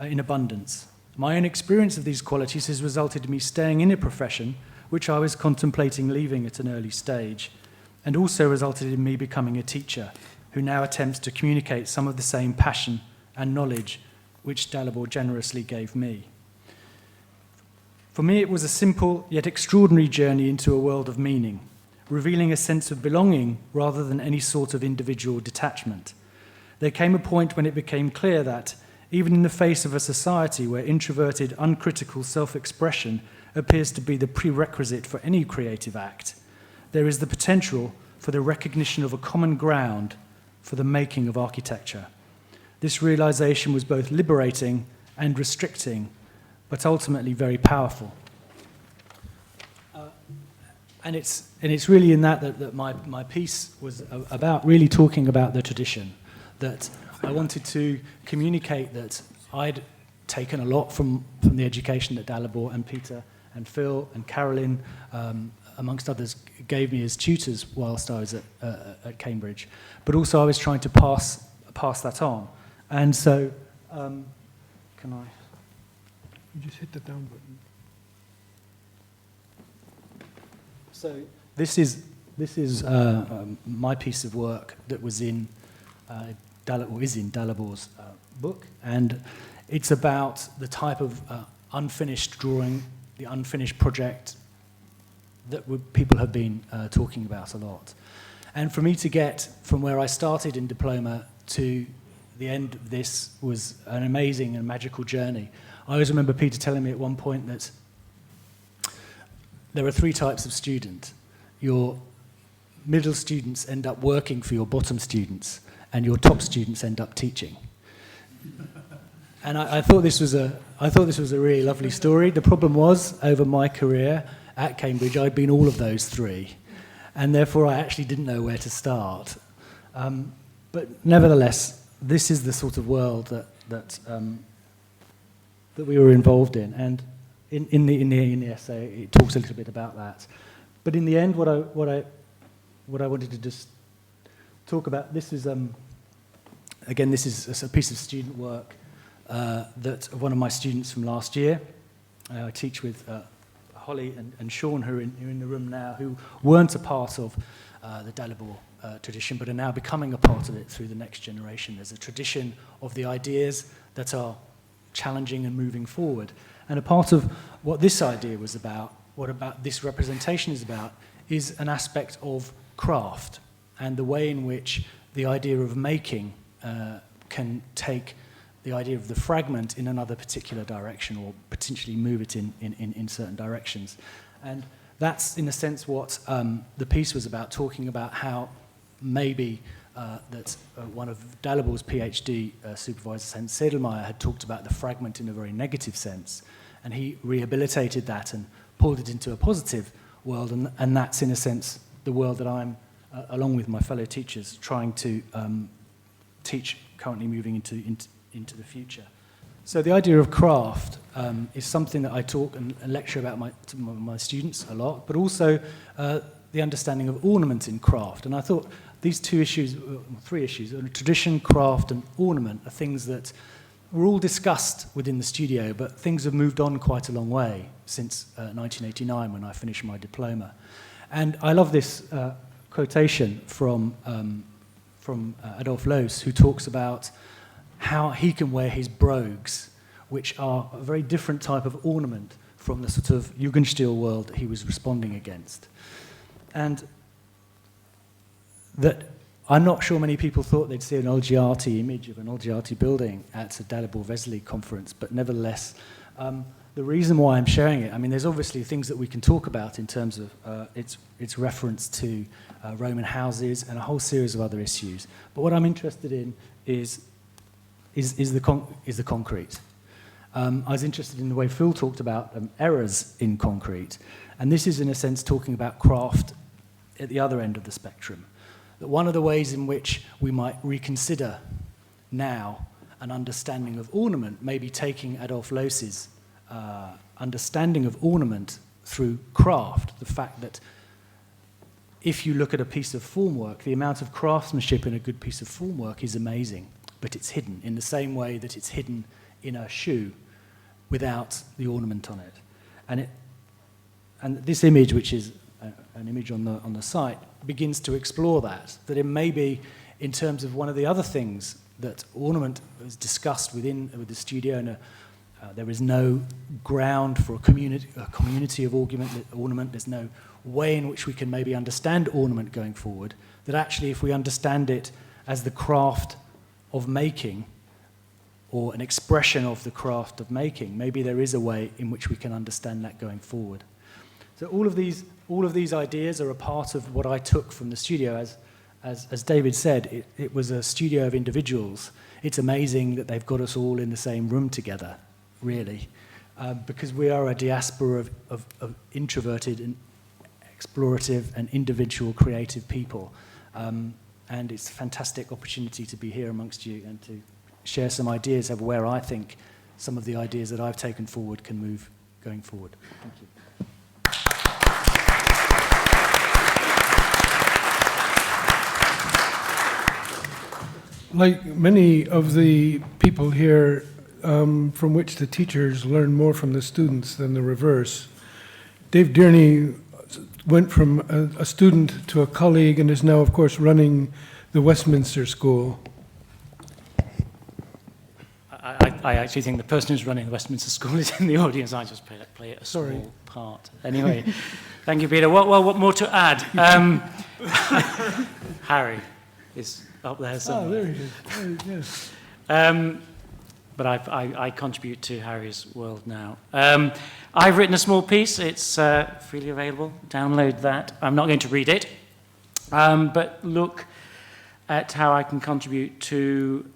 in abundance. My own experience of these qualities has resulted in me staying in a profession which I was contemplating leaving at an early stage, and also resulted in me becoming a teacher who now attempts to communicate some of the same passion and knowledge which Dalibor generously gave me. For me, it was a simple yet extraordinary journey into a world of meaning, revealing a sense of belonging rather than any sort of individual detachment. There came a point when it became clear that, even in the face of a society where introverted, uncritical self-expression appears to be the prerequisite for any creative act, there is the potential for the recognition of a common ground for the making of architecture. This realization was both liberating and restricting, but ultimately very powerful. And it's really in that my piece was about really talking about the tradition, that I wanted to communicate that I'd taken a lot from the education that Dalibor and Peter and Phil and Carolyn, amongst others, gave me as tutors whilst I was at Cambridge. But also I was trying to pass that on. And so, can I?
You just hit the down button.
So this is my piece of work that was in Dalibor's book, and it's about the type of unfinished drawing, the unfinished project that people have been talking about a lot. And for me to get from where I started in diploma to the end of this was an amazing and magical journey. I always remember Peter telling me at one point that there are 3 types of student. Your middle students end up working for your bottom students, and your top students end up teaching. And I thought this was a really lovely story. The problem was, over my career at Cambridge, I'd been all of those 3, and therefore I actually didn't know where to start. But nevertheless, this is the sort of world that we were involved in, and in the essay it talks a little bit about that. But in the end, what I wanted to just talk about, this is again, this is a piece of student work that one of my students from last year. I teach with Holly and Sean, who are in the room now, who weren't a part of the Dalibor tradition, but are now becoming a part of it through the next generation. There's a tradition of the ideas that are challenging and moving forward. And a part of what this idea was about, what about this representation is about, is an aspect of craft and the way in which the idea of making can take the idea of the fragment in another particular direction, or potentially move it in certain directions. And that's, in a sense, what the piece was about, talking about how maybe that one of Dalibor's PhD supervisors, Hans Sedelmeier, had talked about the fragment in a very negative sense, and he rehabilitated that and pulled it into a positive world, and that's, in a sense, the world that I'm, along with my fellow teachers, trying to teach, currently moving into the future. So the idea of craft is something that I talk and lecture about to my students a lot, but also the understanding of ornament in craft. And I thought these 3 issues, tradition, craft, and ornament, are things that were all discussed within the studio, but things have moved on quite a long way since 1989, when I finished my diploma. And I love this quotation from Adolf Loos, who talks about how he can wear his brogues, which are a very different type of ornament from the sort of Jugendstil world that he was responding against. And that I'm not sure many people thought they'd see an Olgiati image of an Olgiati building at a Dalibor Vesely conference, but nevertheless, the reason why I'm sharing it, I mean, there's obviously things that we can talk about in terms of its reference to Roman houses and a whole series of other issues. But what I'm interested in is the concrete. I was interested in the way Phil talked about errors in concrete, and this is, in a sense, talking about craft at the other end of the spectrum. That one of the ways in which we might reconsider now an understanding of ornament may be taking Adolf Loos's understanding of ornament through craft, the fact that if you look at a piece of formwork, the amount of craftsmanship in a good piece of formwork is amazing, but it's hidden in the same way that it's hidden in a shoe without the ornament on it. And this image, which is an image on the site, begins to explore that it may be, in terms of one of the other things that ornament was discussed with the studio, and there is no ground for a community of ornament. There's no way in which we can maybe understand ornament going forward, that actually if we understand it as the craft of making, or an expression of the craft of making, maybe there is a way in which we can understand that going forward. So all of these ideas are a part of what I took from the studio. As David said, it was a studio of individuals. It's amazing that they've got us all in the same room together, really, because we are a diaspora of introverted and explorative and individual creative people. And it's a fantastic opportunity to be here amongst you and to share some ideas of where I think some of the ideas that I've taken forward can move going forward. Thank you.
Like many of the people here, from which the teachers learn more from the students than the reverse, Dave Dearney went from a student to a colleague and is now, of course, running the Westminster School.
I actually think the person who's running the Westminster School is in the audience. I just play a small part. Anyway, thank you, Peter. What more to add? Harry is up there somewhere.
Oh, there he is. Yes.
But I contribute to Harry's world now. I've written a small piece. It's freely available. Download that. I'm not going to read it, but look at how I can contribute to,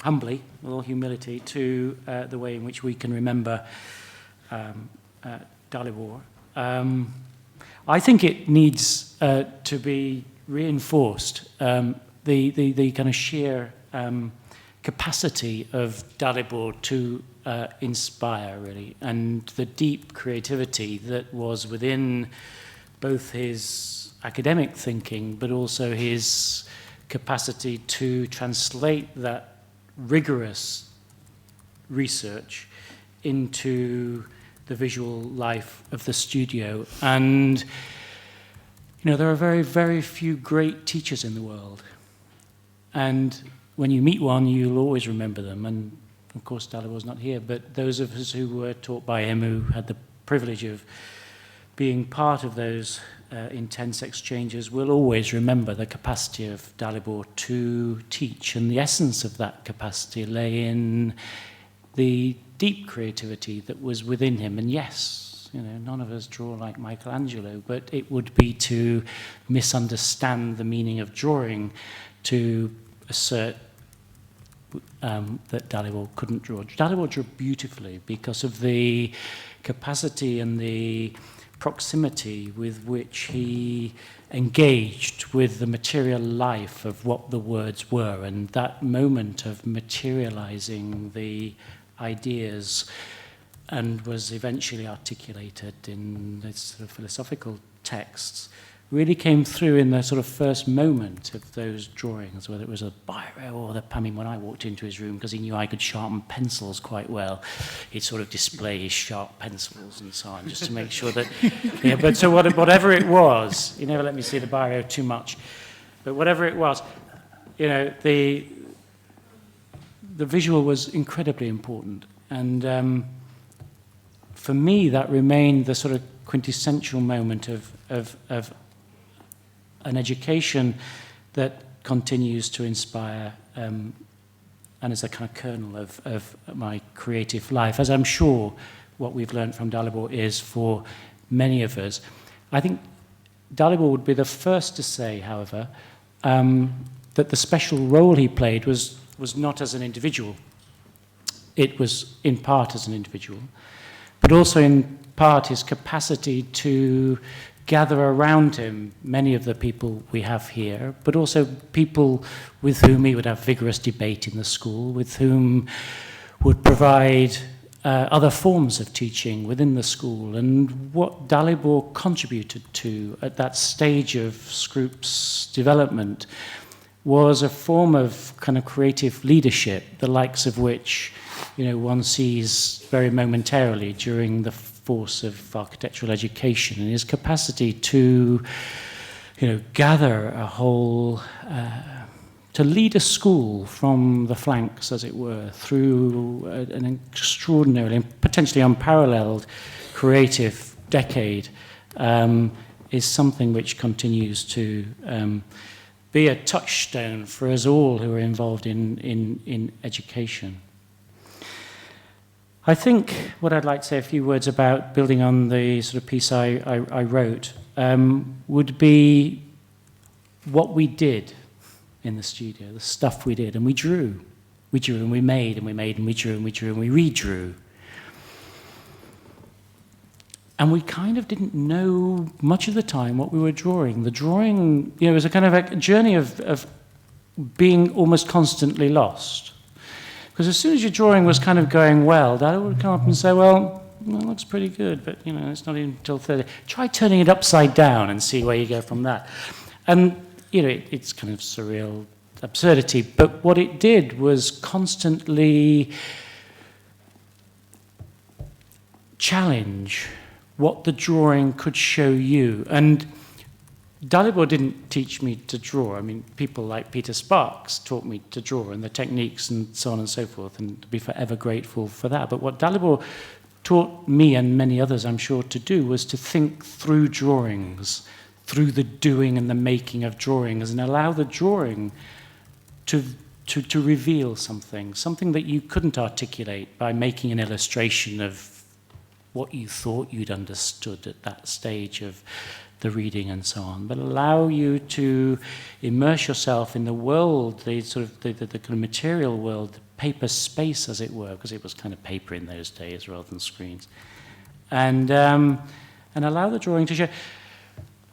humbly, with all humility, to the way in which we can remember Dalibor. I think it needs to be reinforced, the kind of sheer capacity of Dalibor to inspire, really, and the deep creativity that was within both his academic thinking, but also his capacity to translate that rigorous research into the visual life of the studio. And, you know, there are very, very few great teachers in the world. And when you meet one, you'll always remember them. And, of course, Dalibor's not here, but those of us who were taught by him, who had the privilege of being part of those intense exchanges, will always remember the capacity of Dalibor to teach. And the essence of that capacity lay in the deep creativity that was within him. And yes, you know, none of us draw like Michelangelo, but it would be to misunderstand the meaning of drawing to assert that Dalibor couldn't draw. Dalibor drew beautifully because of the capacity and the proximity with which he engaged with the material life of what the words were, and that moment of materializing the ideas and was eventually articulated in this sort of philosophical texts really came through in the sort of first moment of those drawings, whether it was a biro or the, I mean, when I walked into his room, because he knew I could sharpen pencils quite well, he'd sort of display his sharp pencils and so on, just to make sure that, yeah, but so whatever it was, he never let me see the biro too much, but whatever it was, you know, the visual was incredibly important. And for me, that remained the sort of quintessential moment of an education that continues to inspire and is a kind of kernel of my creative life, as I'm sure what we've learned from Dalibor is for many of us. I think Dalibor would be the first to say, however, that the special role he played was not as an individual. It was in part as an individual, but also in part his capacity to gather around him many of the people we have here, but also people with whom he would have vigorous debate in the school, with whom would provide other forms of teaching within the school. And what Dalibor contributed to at that stage of Scroop's development was a form of kind of creative leadership, the likes of which, you know, one sees very momentarily during the force of architectural education, and his capacity to, you know, gather a whole to lead a school from the flanks, as it were, through an extraordinarily and potentially unparalleled creative decade is something which continues to be a touchstone for us all who are involved in education. I think what I'd like to say a few words about, building on the sort of piece I wrote, would be what we did in the studio, the stuff we did, and we drew. We drew and we made and we made and we drew and we drew and we redrew. And we kind of didn't know much of the time what we were drawing. The drawing, you know, was a kind of a journey of being almost constantly lost. Because as soon as your drawing was kind of going well, Dad would come up and say, well, it looks pretty good, but, you know, it's not even until 30. Try turning it upside down and see where you go from that. And, you know, it's kind of surreal absurdity, but what it did was constantly challenge what the drawing could show you. And Dalibor didn't teach me to draw. I mean, people like Peter Sparks taught me to draw and the techniques and so on and so forth, and to be forever grateful for that. But what Dalibor taught me and many others, I'm sure, to do was to think through drawings, through the doing and the making of drawings, and allow the drawing to reveal something that you couldn't articulate by making an illustration of what you thought you'd understood at that stage of the reading and so on, but allow you to immerse yourself in the world, the sort of the kind of material world, the paper space, as it were, because it was kind of paper in those days rather than screens, and allow the drawing to show.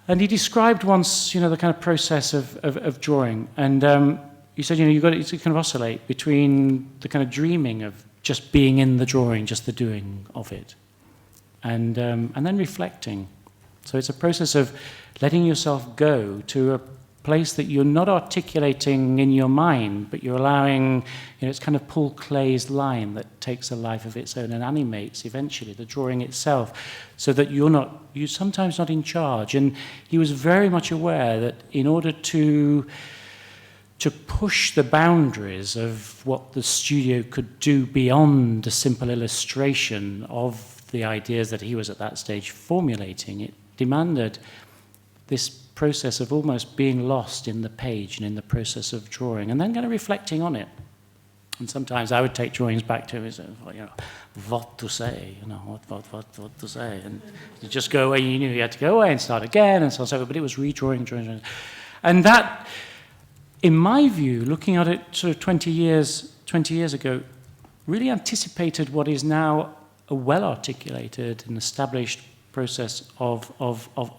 And he described once, you know, the kind of process of drawing, and he said, you know, you've got to kind of oscillate between the kind of dreaming of just being in the drawing, just the doing of it, and then reflecting. So it's a process of letting yourself go to a place that you're not articulating in your mind, but you're allowing, you know, it's kind of Paul Klee's line that takes a life of its own and animates eventually the drawing itself, so that you're sometimes not in charge. And he was very much aware that in order to push the boundaries of what the studio could do beyond a simple illustration of the ideas that he was at that stage formulating, it demanded this process of almost being lost in the page and in the process of drawing, and then kind of reflecting on it. And sometimes I would take drawings back to him and say, well, you know, what to say, you know, what to say, and you just go away. You knew you had to go away and start again, and so on, so on. But it was redrawing, drawing, and that, in my view, looking at it sort of 20 years ago, really anticipated what is now a well-articulated and established process of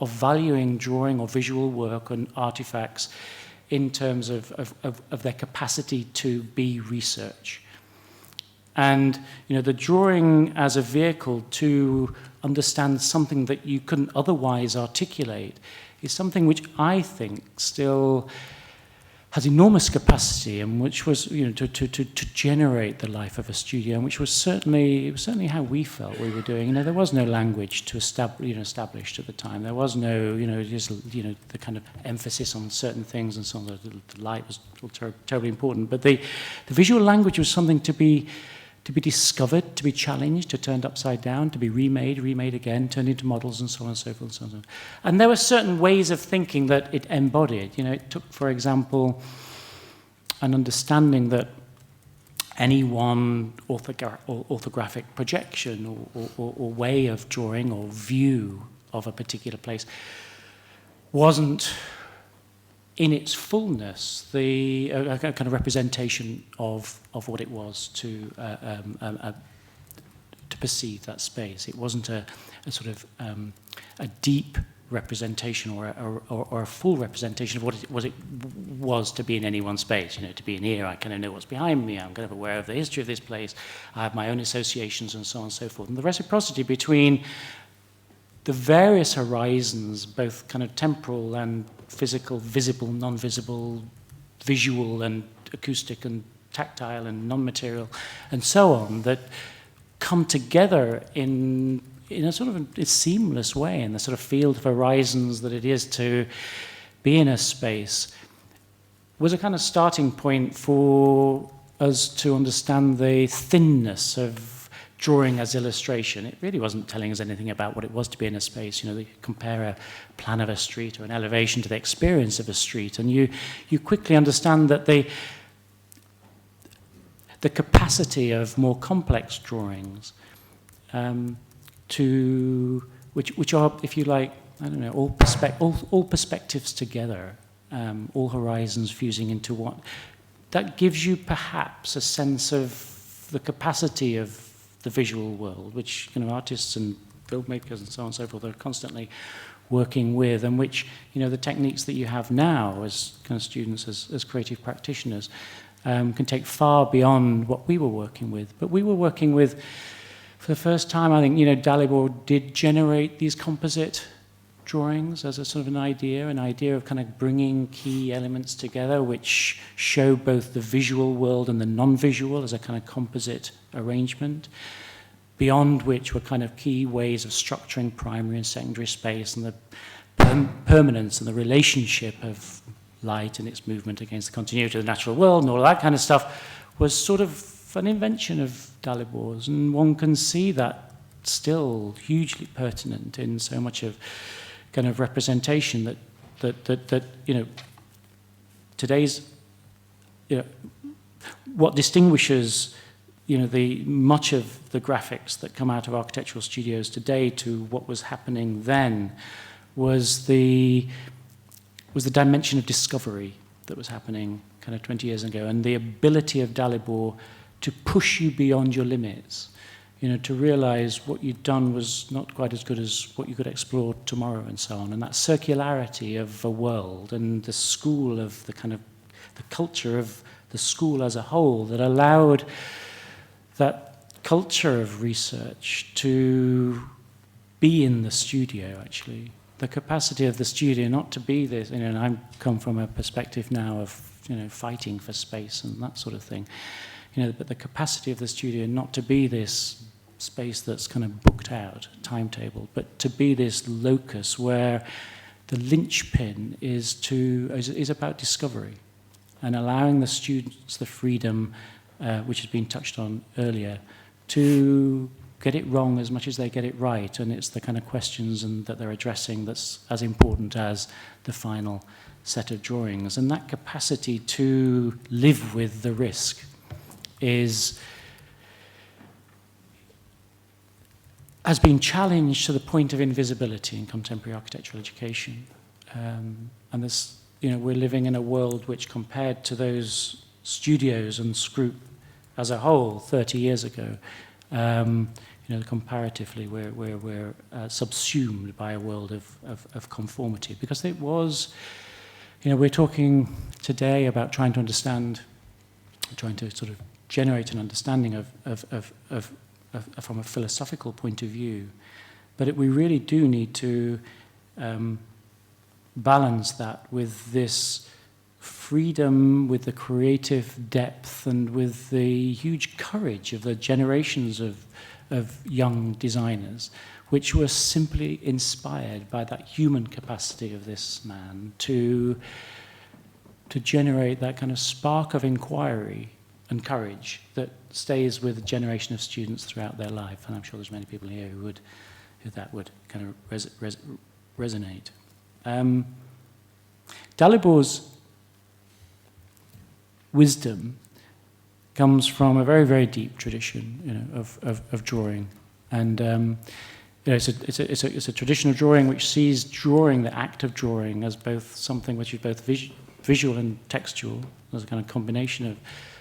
valuing drawing or visual work and artifacts in terms of their capacity to be research. And, you know, the drawing as a vehicle to understand something that you couldn't otherwise articulate is something which I think still has enormous capacity, and which was, you know, to generate the life of a studio, and which was certainly how we felt we were doing. You know, there was no language to established at the time. There was no, you know, just, you know, the kind of emphasis on certain things and so on. The light was terribly important, but the visual language was something to be discovered, to be challenged, to turned upside down, to be remade again, turned into models, and so on and so forth, and so on. And there were certain ways of thinking that it embodied. You know, it took, for example, an understanding that any one orthographic projection or way of drawing or view of a particular place wasn't in its fullness a kind of representation of what it was to perceive that space. It wasn't a sort of a deep representation or a full representation of what it was to be in any one space. You know, to be in here, I kind of know what's behind me. I'm kind of aware of the history of this place. I have my own associations and so on and so forth. And the reciprocity between the various horizons, both kind of temporal and physical, visible, non-visible, visual and acoustic and tactile and non-material, and so on, that come together in a sort of a seamless way in the sort of field of horizons that it is to be in a space, was a kind of starting point for us to understand the thinness of drawing as illustration. It really wasn't telling us anything about what it was to be in a space. You compare a plan of a street or an elevation to the experience of a street, and you quickly understand that the capacity of more complex drawings which are, if you like, I don't know, all perspectives together, all horizons fusing into one. That gives you perhaps a sense of the capacity of the visual world, which artists and filmmakers and so on and so forth are constantly working with, and which the techniques that you have now as kind of students, as creative practitioners, can take far beyond what we were working with. But we were working with, for the first time, I think, Dalibor did generate these composite drawings as a sort of an idea of kind of bringing key elements together, which show both the visual world and the non-visual as a kind of composite arrangement, beyond which were kind of key ways of structuring primary and secondary space, and the permanence and the relationship of light and its movement against the continuity of the natural world and all of that kind of stuff was sort of an invention of Dalibor's, and one can see that still hugely pertinent in so much of kind of representation that today's what distinguishes the much of the graphics that come out of architectural studios today to what was happening then was the dimension of discovery that was happening kind of 20 years ago, and the ability of Dalibor to push you beyond your limits, to realize what you'd done was not quite as good as what you could explore tomorrow and so on. And that circularity of a world and the school of the culture of the school as a whole that allowed that culture of research to be in the studio, actually. The capacity of the studio not to be this, and I come from a perspective now of, fighting for space and that sort of thing. But the capacity of the studio not to be this space that's kind of booked out, timetable, but to be this locus where the linchpin is about discovery and allowing the students the freedom, which has been touched on earlier, to get it wrong as much as they get it right, and it's the kind of questions that they're addressing that's as important as the final set of drawings. And that capacity to live with the risk has been challenged to the point of invisibility in contemporary architectural education. And this, we're living in a world which, compared to those studios and Scroop as a whole 30 years ago, comparatively, we're subsumed by a world of conformity. Because it was, we're talking today about trying to sort of generate an understanding of from a philosophical point of view. But we really do need to balance that with this freedom, with the creative depth, and with the huge courage of the generations of young designers, which were simply inspired by that human capacity of this man to generate that kind of spark of inquiry and courage that stays with a generation of students throughout their life. And I'm sure there's many people here who that would kind of resonate. Dalibor's wisdom comes from a very, very deep tradition, of drawing, and it's a tradition of drawing which sees drawing, the act of drawing, as both something which is both visual and textual, as a kind of combination of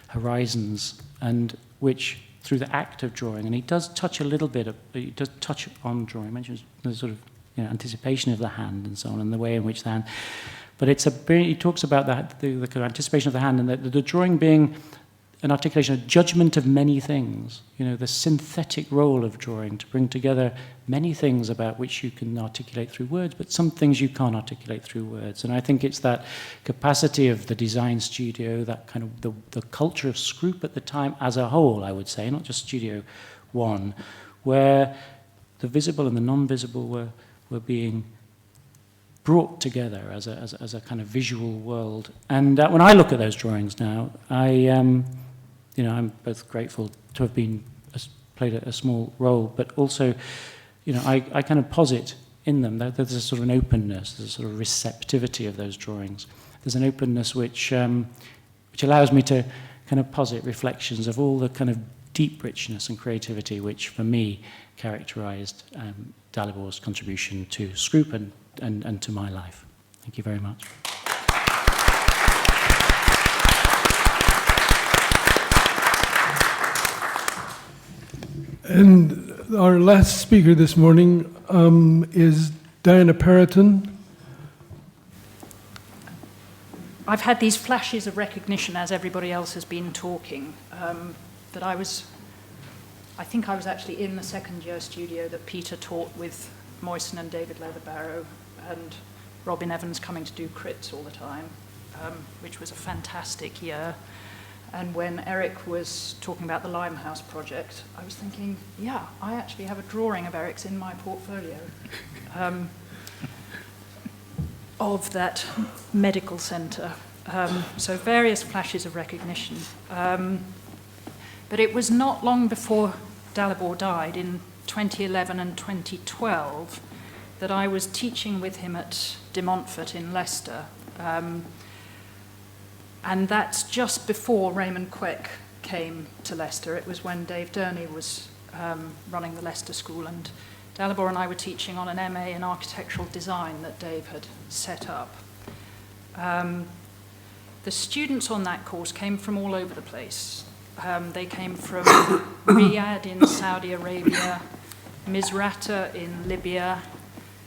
horizons, and which, through the act of drawing, and he does touch a little bit, he does touch on drawing, he mentions the sort of anticipation of the hand and so on, and the way in which the hand, but he talks about the kind of anticipation of the hand, and the drawing being an articulation, a judgment of many things, the synthetic role of drawing to bring together many things about which you can articulate through words, but some things you can't articulate through words. And I think it's that capacity of the design studio, that kind of the culture of Scroop at the time as a whole, I would say, not just Studio One, where the visible and the non-visible were being brought together as a kind of visual world. And when I look at those drawings now, I'm both grateful to have played a small role, but also, I kind of posit in them that there's a sort of an openness, there's a sort of receptivity of those drawings. There's an openness which allows me to kind of posit reflections of all the kind of deep richness and creativity which, for me, characterized Dalibor's contribution to Scroop and to my life. Thank you very much.
And our last speaker this morning is Diana Perrotin.
I've had these flashes of recognition as everybody else has been talking, that I think I was actually in the second year studio that Peter taught with Moyson and David Leatherbarrow and Robin Evans coming to do crits all the time, which was a fantastic year. And when Eric was talking about the Limehouse project, I was thinking, yeah, I actually have a drawing of Eric's in my portfolio of that medical centre. So various flashes of recognition. But it was not long before Dalibor died, in 2011 and 2012, that I was teaching with him at De Montfort in Leicester. And that's just before Raymond Queck came to Leicester. It was when Dave Durney was running the Leicester School, and Dalibor and I were teaching on an MA in architectural design that Dave had set up. The students on that course came from all over the place. They came from Riyadh in Saudi Arabia, Misrata in Libya,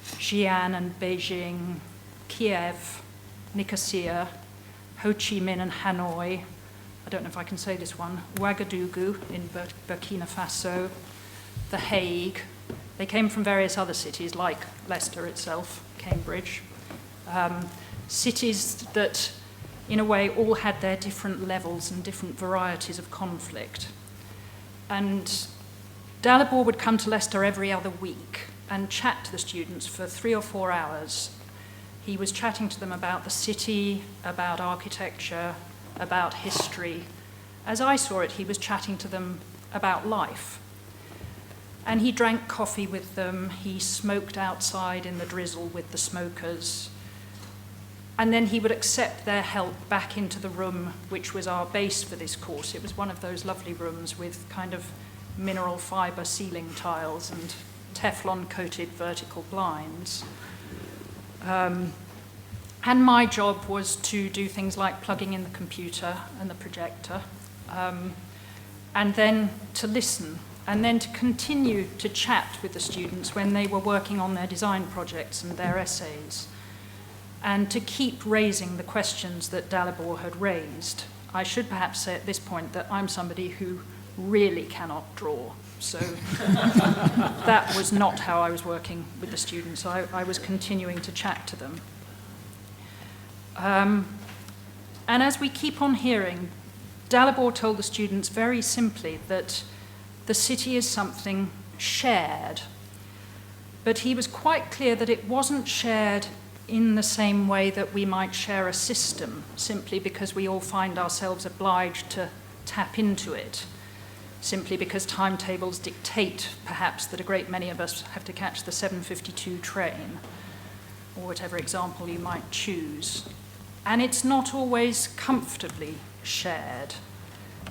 Xi'an and Beijing, Kiev, Nicosia, Ho Chi Minh and Hanoi, I don't know if I can say this one, Ouagadougou in Burkina Faso, The Hague. They came from various other cities like Leicester itself, Cambridge. Cities that, in a way, all had their different levels and different varieties of conflict. And Dalibor would come to Leicester every other week and chat to the students for 3 or 4 hours. He was chatting to them about the city, about architecture, about history. As I saw it, he was chatting to them about life. And he drank coffee with them, he smoked outside in the drizzle with the smokers, and then he would accept their help back into the room, which was our base for this course. It was one of those lovely rooms with kind of mineral fibre ceiling tiles and Teflon-coated vertical blinds. And my job was to do things like plugging in the computer and the projector, and then to listen, and then to continue to chat with the students when they were working on their design projects and their essays, and to keep raising the questions that Dalibor had raised. I should perhaps say at this point that I'm somebody who really cannot draw, so that was not how I was working with the students. I was continuing to chat to them. And as we keep on hearing, Dalibor told the students very simply that the city is something shared, but he was quite clear that it wasn't shared in the same way that we might share a system, simply because we all find ourselves obliged to tap into it, simply because timetables dictate, perhaps, that a great many of us have to catch the 7:52 train, or whatever example you might choose. And it's not always comfortably shared.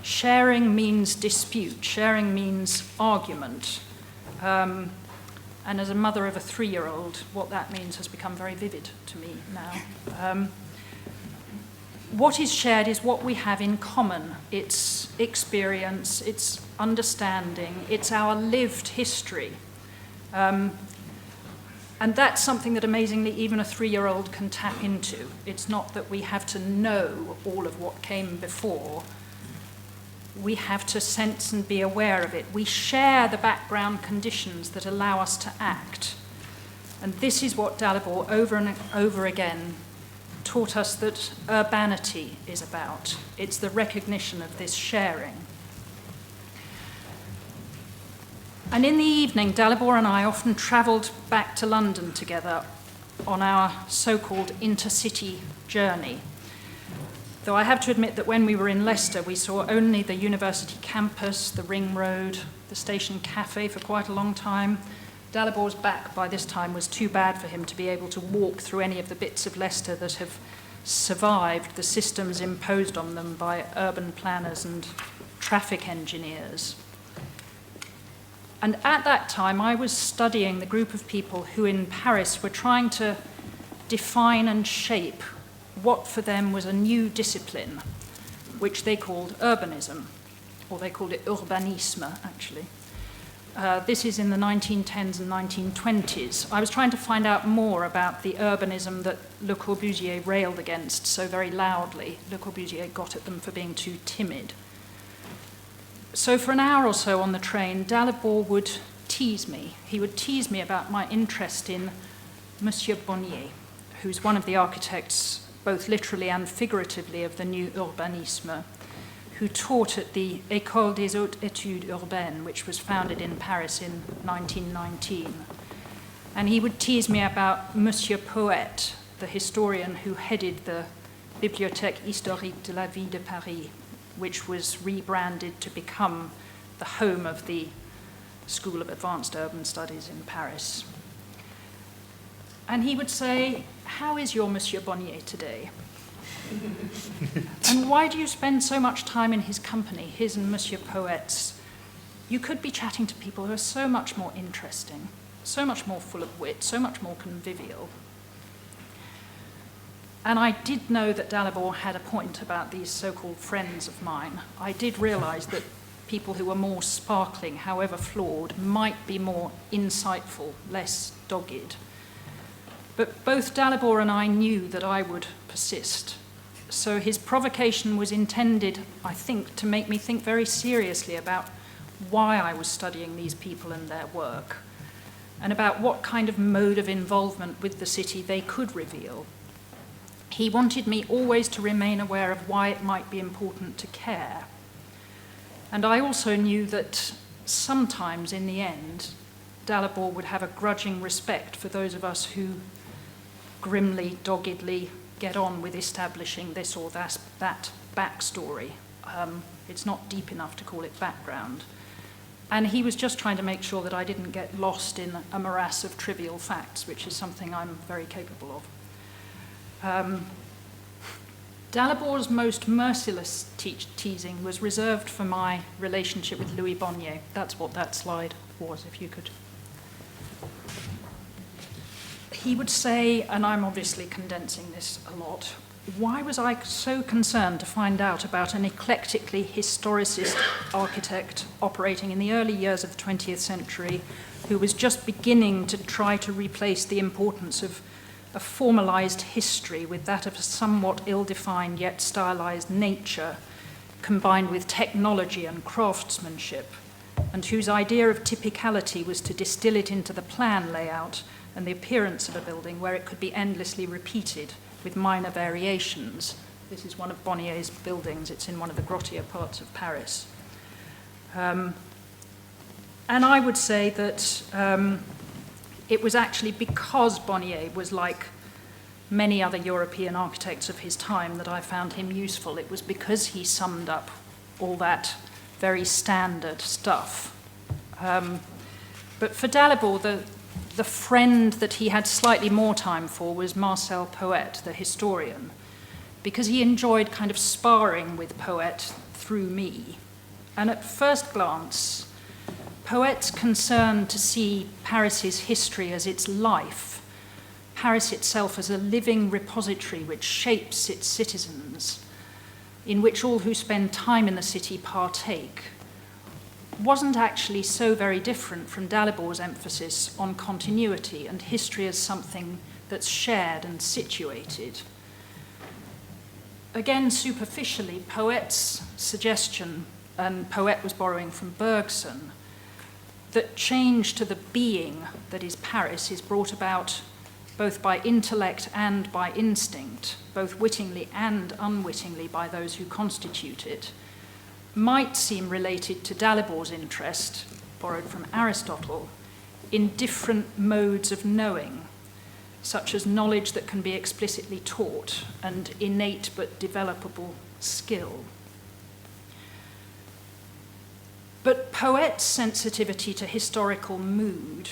Sharing means dispute. Sharing means argument. And as a mother of a 3-year-old, what that means has become very vivid to me now. What is shared is what we have in common. It's experience, it's understanding, it's our lived history. And that's something that, amazingly, even a 3-year-old can tap into. It's not that we have to know all of what came before. We have to sense and be aware of it. We share the background conditions that allow us to act. And this is what Dalibor, over and over again, taught us that urbanity is about. It's the recognition of this sharing. And in the evening, Dalibor and I often travelled back to London together on our so-called intercity journey. Though I have to admit that when we were in Leicester, we saw only the university campus, the ring road, the station cafe for quite a long time. Dalibor's back by this time was too bad for him to be able to walk through any of the bits of Leicester that have survived the systems imposed on them by urban planners and traffic engineers. And at that time, I was studying the group of people who in Paris were trying to define and shape what for them was a new discipline, which they called urbanism, or they called it urbanisme, actually. This is in the 1910s and 1920s. I was trying to find out more about the urbanism that Le Corbusier railed against so very loudly. Le Corbusier got at them for being too timid. So for an hour or so on the train, Dalibor would tease me. He would tease me about my interest in Monsieur Bonnier, who's one of the architects, both literally and figuratively, of the new urbanisme, who taught at the École des Hautes Études Urbaines, which was founded in Paris in 1919. And he would tease me about Monsieur Poète, the historian who headed the Bibliothèque historique de la ville de Paris, which was rebranded to become the home of the School of Advanced Urban Studies in Paris. And he would say, "How is your Monsieur Bonnier today? And why do you spend so much time in his company, his and Monsieur Poète's? You could be chatting to people who are so much more interesting, so much more full of wit, so much more convivial." And I did know that Dalibor had a point about these so-called friends of mine. I did realize that people who were more sparkling, however flawed, might be more insightful, less dogged. But both Dalibor and I knew that I would persist. So his provocation was intended, I think, to make me think very seriously about why I was studying these people and their work, and about what kind of mode of involvement with the city they could reveal. He wanted me always to remain aware of why it might be important to care. And I also knew that sometimes, in the end, Dalibor would have a grudging respect for those of us who grimly, doggedly get on with establishing this or that backstory. It's not deep enough to call it background. And he was just trying to make sure that I didn't get lost in a morass of trivial facts, which is something I'm very capable of. Dalibor's most merciless teasing was reserved for my relationship with Louis Bonnier. That's what that slide was, if you could. He would say, and I'm obviously condensing this a lot, why was I so concerned to find out about an eclectically historicist architect operating in the early years of the 20th century who was just beginning to try to replace the importance of a formalized history with that of a somewhat ill-defined yet stylized nature combined with technology and craftsmanship, and whose idea of typicality was to distill it into the plan layout and the appearance of a building where it could be endlessly repeated with minor variations. This is one of Bonnier's buildings. It's in one of the grottier parts of Paris. And I would say that it was actually because Bonnier was like many other European architects of his time that I found him useful. It was because he summed up all that very standard stuff. But for Dalibor, the friend that he had slightly more time for was Marcel Poète, the historian, because he enjoyed kind of sparring with Poète through me. And at first glance, Poète's concern to see Paris's history as its life, Paris itself as a living repository which shapes its citizens, in which all who spend time in the city partake, wasn't actually so very different from Dalibor's emphasis on continuity and history as something that's shared and situated. Again, superficially, Poète's suggestion, and Poète was borrowing from Bergson, that change to the being that is Paris is brought about both by intellect and by instinct, both wittingly and unwittingly by those who constitute it, might seem related to Dalibor's interest, borrowed from Aristotle, in different modes of knowing. such as knowledge that can be explicitly taught and innate but developable skill. But Poet's sensitivity to historical mood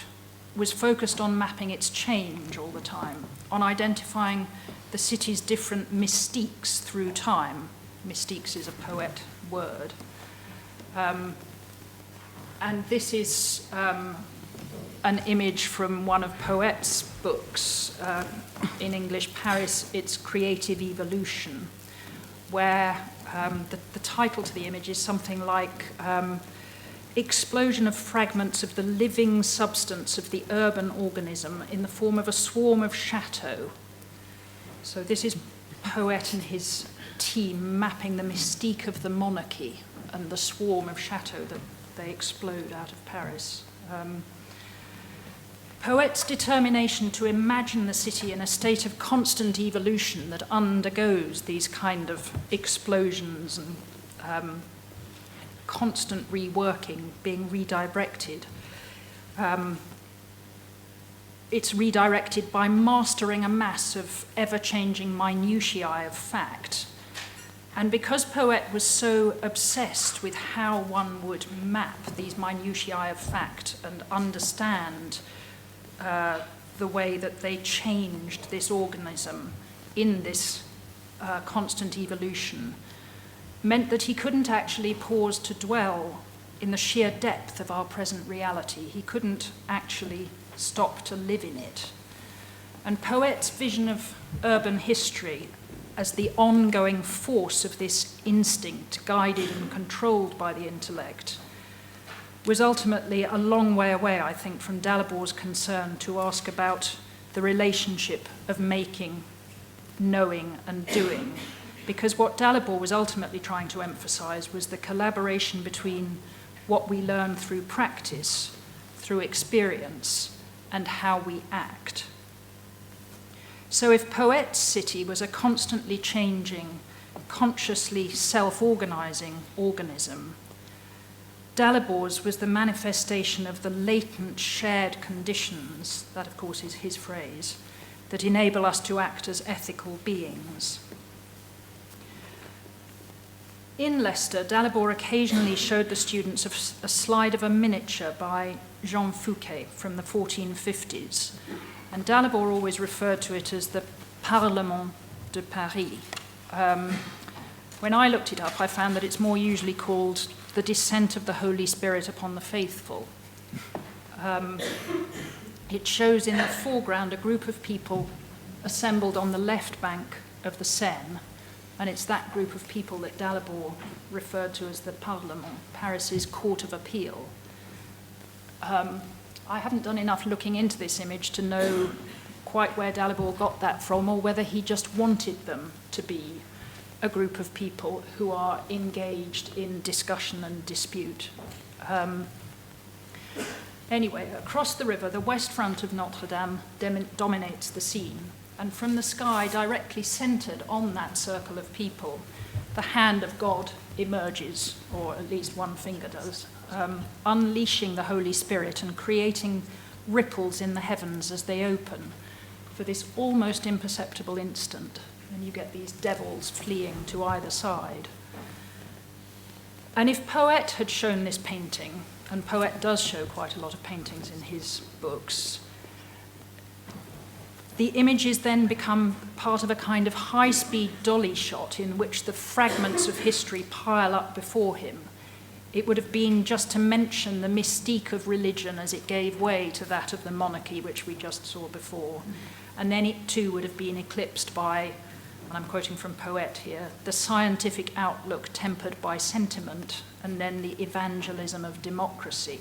was focused on mapping its change all the time, on identifying the city's different mystiques through time. Mystiques is a Poet word. And this is an image from one of Poet's books, in English, Paris, Its Creative Evolution, where the title to the image is something like explosion of fragments of the living substance of the urban organism in the form of a swarm of chateaux. So this is Poet and his team mapping the mystique of the monarchy and the swarm of chateaux that they explode out of Paris. Poet's determination to imagine the city in a state of constant evolution that undergoes these kind of explosions and constant reworking, being redirected. It's redirected by mastering a mass of ever-changing minutiae of fact. And because Poet was so obsessed with how one would map these minutiae of fact and understand the way that they changed this organism in this constant evolution, meant that he couldn't actually pause to dwell in the sheer depth of our present reality. He couldn't actually stop to live in it. And Poet's vision of urban history as the ongoing force of this instinct, guided and controlled by the intellect, was ultimately a long way away, I think, from Dalibor's concern to ask about the relationship of making, knowing, and doing. Because what Dalibor was ultimately trying to emphasize was the collaboration between what we learn through practice, through experience, and how we act. So if Poet's city was a constantly changing, consciously self-organizing organism, Dalibor's was the manifestation of the latent shared conditions, that of course is his phrase, that enable us to act as ethical beings. In Leicester, Dalibor occasionally showed the students a slide of a miniature by Jean Fouquet from the 1450s, and Dalibor always referred to it as the Parlement de Paris. When I looked it up, I found that it's more usually called the descent of the Holy Spirit upon the faithful. It shows in the foreground a group of people assembled on the left bank of the Seine, and it's that group of people that Dalibor referred to as the Parlement, Paris's Court of Appeal. I haven't done enough looking into this image to know quite where Dalibor got that from, or whether he just wanted them to be a group of people who are engaged in discussion and dispute. Anyway, across the river, the west front of Notre Dame dominates the scene, and from the sky, directly centered on that circle of people, the hand of God emerges, or at least one finger does, unleashing the Holy Spirit and creating ripples in the heavens as they open for this almost imperceptible instant. And you get these devils fleeing to either side. And if Poet had shown this painting, and Poet does show quite a lot of paintings in his books, the images then become part of a kind of high-speed dolly shot in which the fragments of history pile up before him. It would have been just to mention the mystique of religion as it gave way to that of the monarchy, which we just saw before. And then it too would have been eclipsed by, and I'm quoting from Poet here, the scientific outlook tempered by sentiment, and then the evangelism of democracy.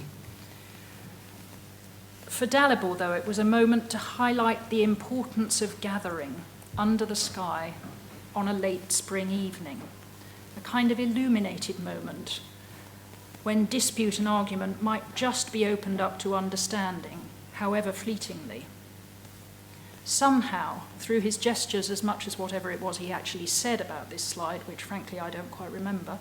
For Dalibor, though, it was a moment to highlight the importance of gathering under the sky on a late spring evening, a kind of illuminated moment when dispute and argument might just be opened up to understanding, however fleetingly. Somehow, through his gestures as much as whatever it was he actually said about this slide, which frankly I don't quite remember,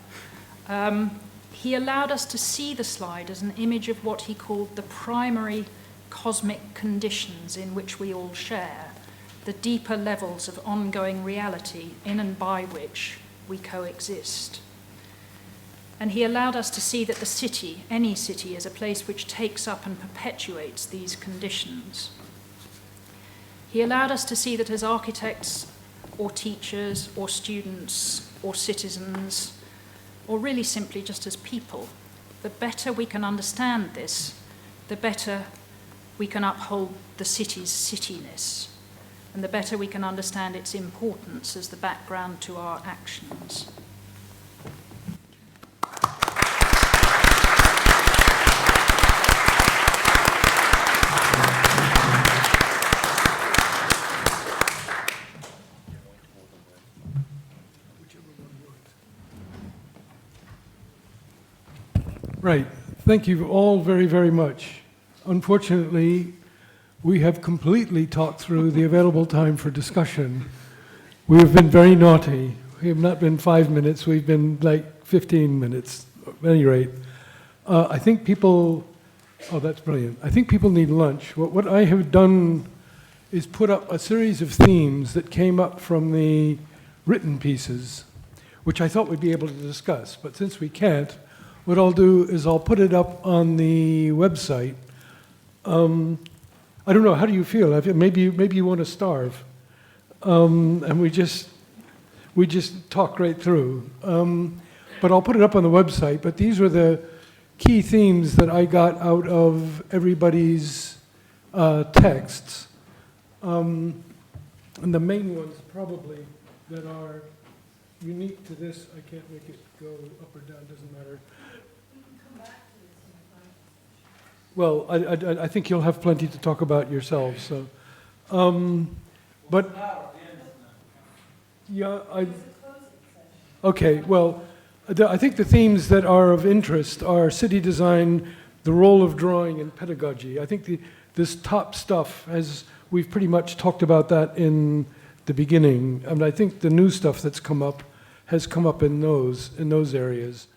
he allowed us to see the slide as an image of what he called the primary cosmic conditions in which we all share, the deeper levels of ongoing reality in and by which we coexist. And he allowed us to see that the city, any city, is a place which takes up and perpetuates these conditions. He allowed us to see that as architects or teachers or students or citizens, or really simply just as people, the better we can understand this, the better we can uphold the city's cityness, and the better we can understand its importance as the background to our actions.
Right. Thank you all very, very much. Unfortunately, we have completely talked through the available time for discussion. We have been very naughty. We have not been 5 minutes. We've been like 15 minutes, at any rate. I think people... Oh, that's brilliant. I think people need lunch. What I have done is put up a series of themes that came up from the written pieces, which I thought we'd be able to discuss. But since we can't, what I'll do is I'll put it up on the website. I don't know, how do you feel? Maybe you want to starve. And we just talk right through. But I'll put it up on the website. But these were the key themes that I got out of everybody's texts. And the main ones probably that are unique to this, I can't make it go up or down, doesn't matter. Well, I think you'll have plenty to talk about yourselves. So, but yeah, okay. Well, I think the themes that are of interest are city design, the role of drawing, and pedagogy. I think this top stuff, as we've pretty much talked about that in the beginning, and I think the new stuff that's come up has come up in those areas.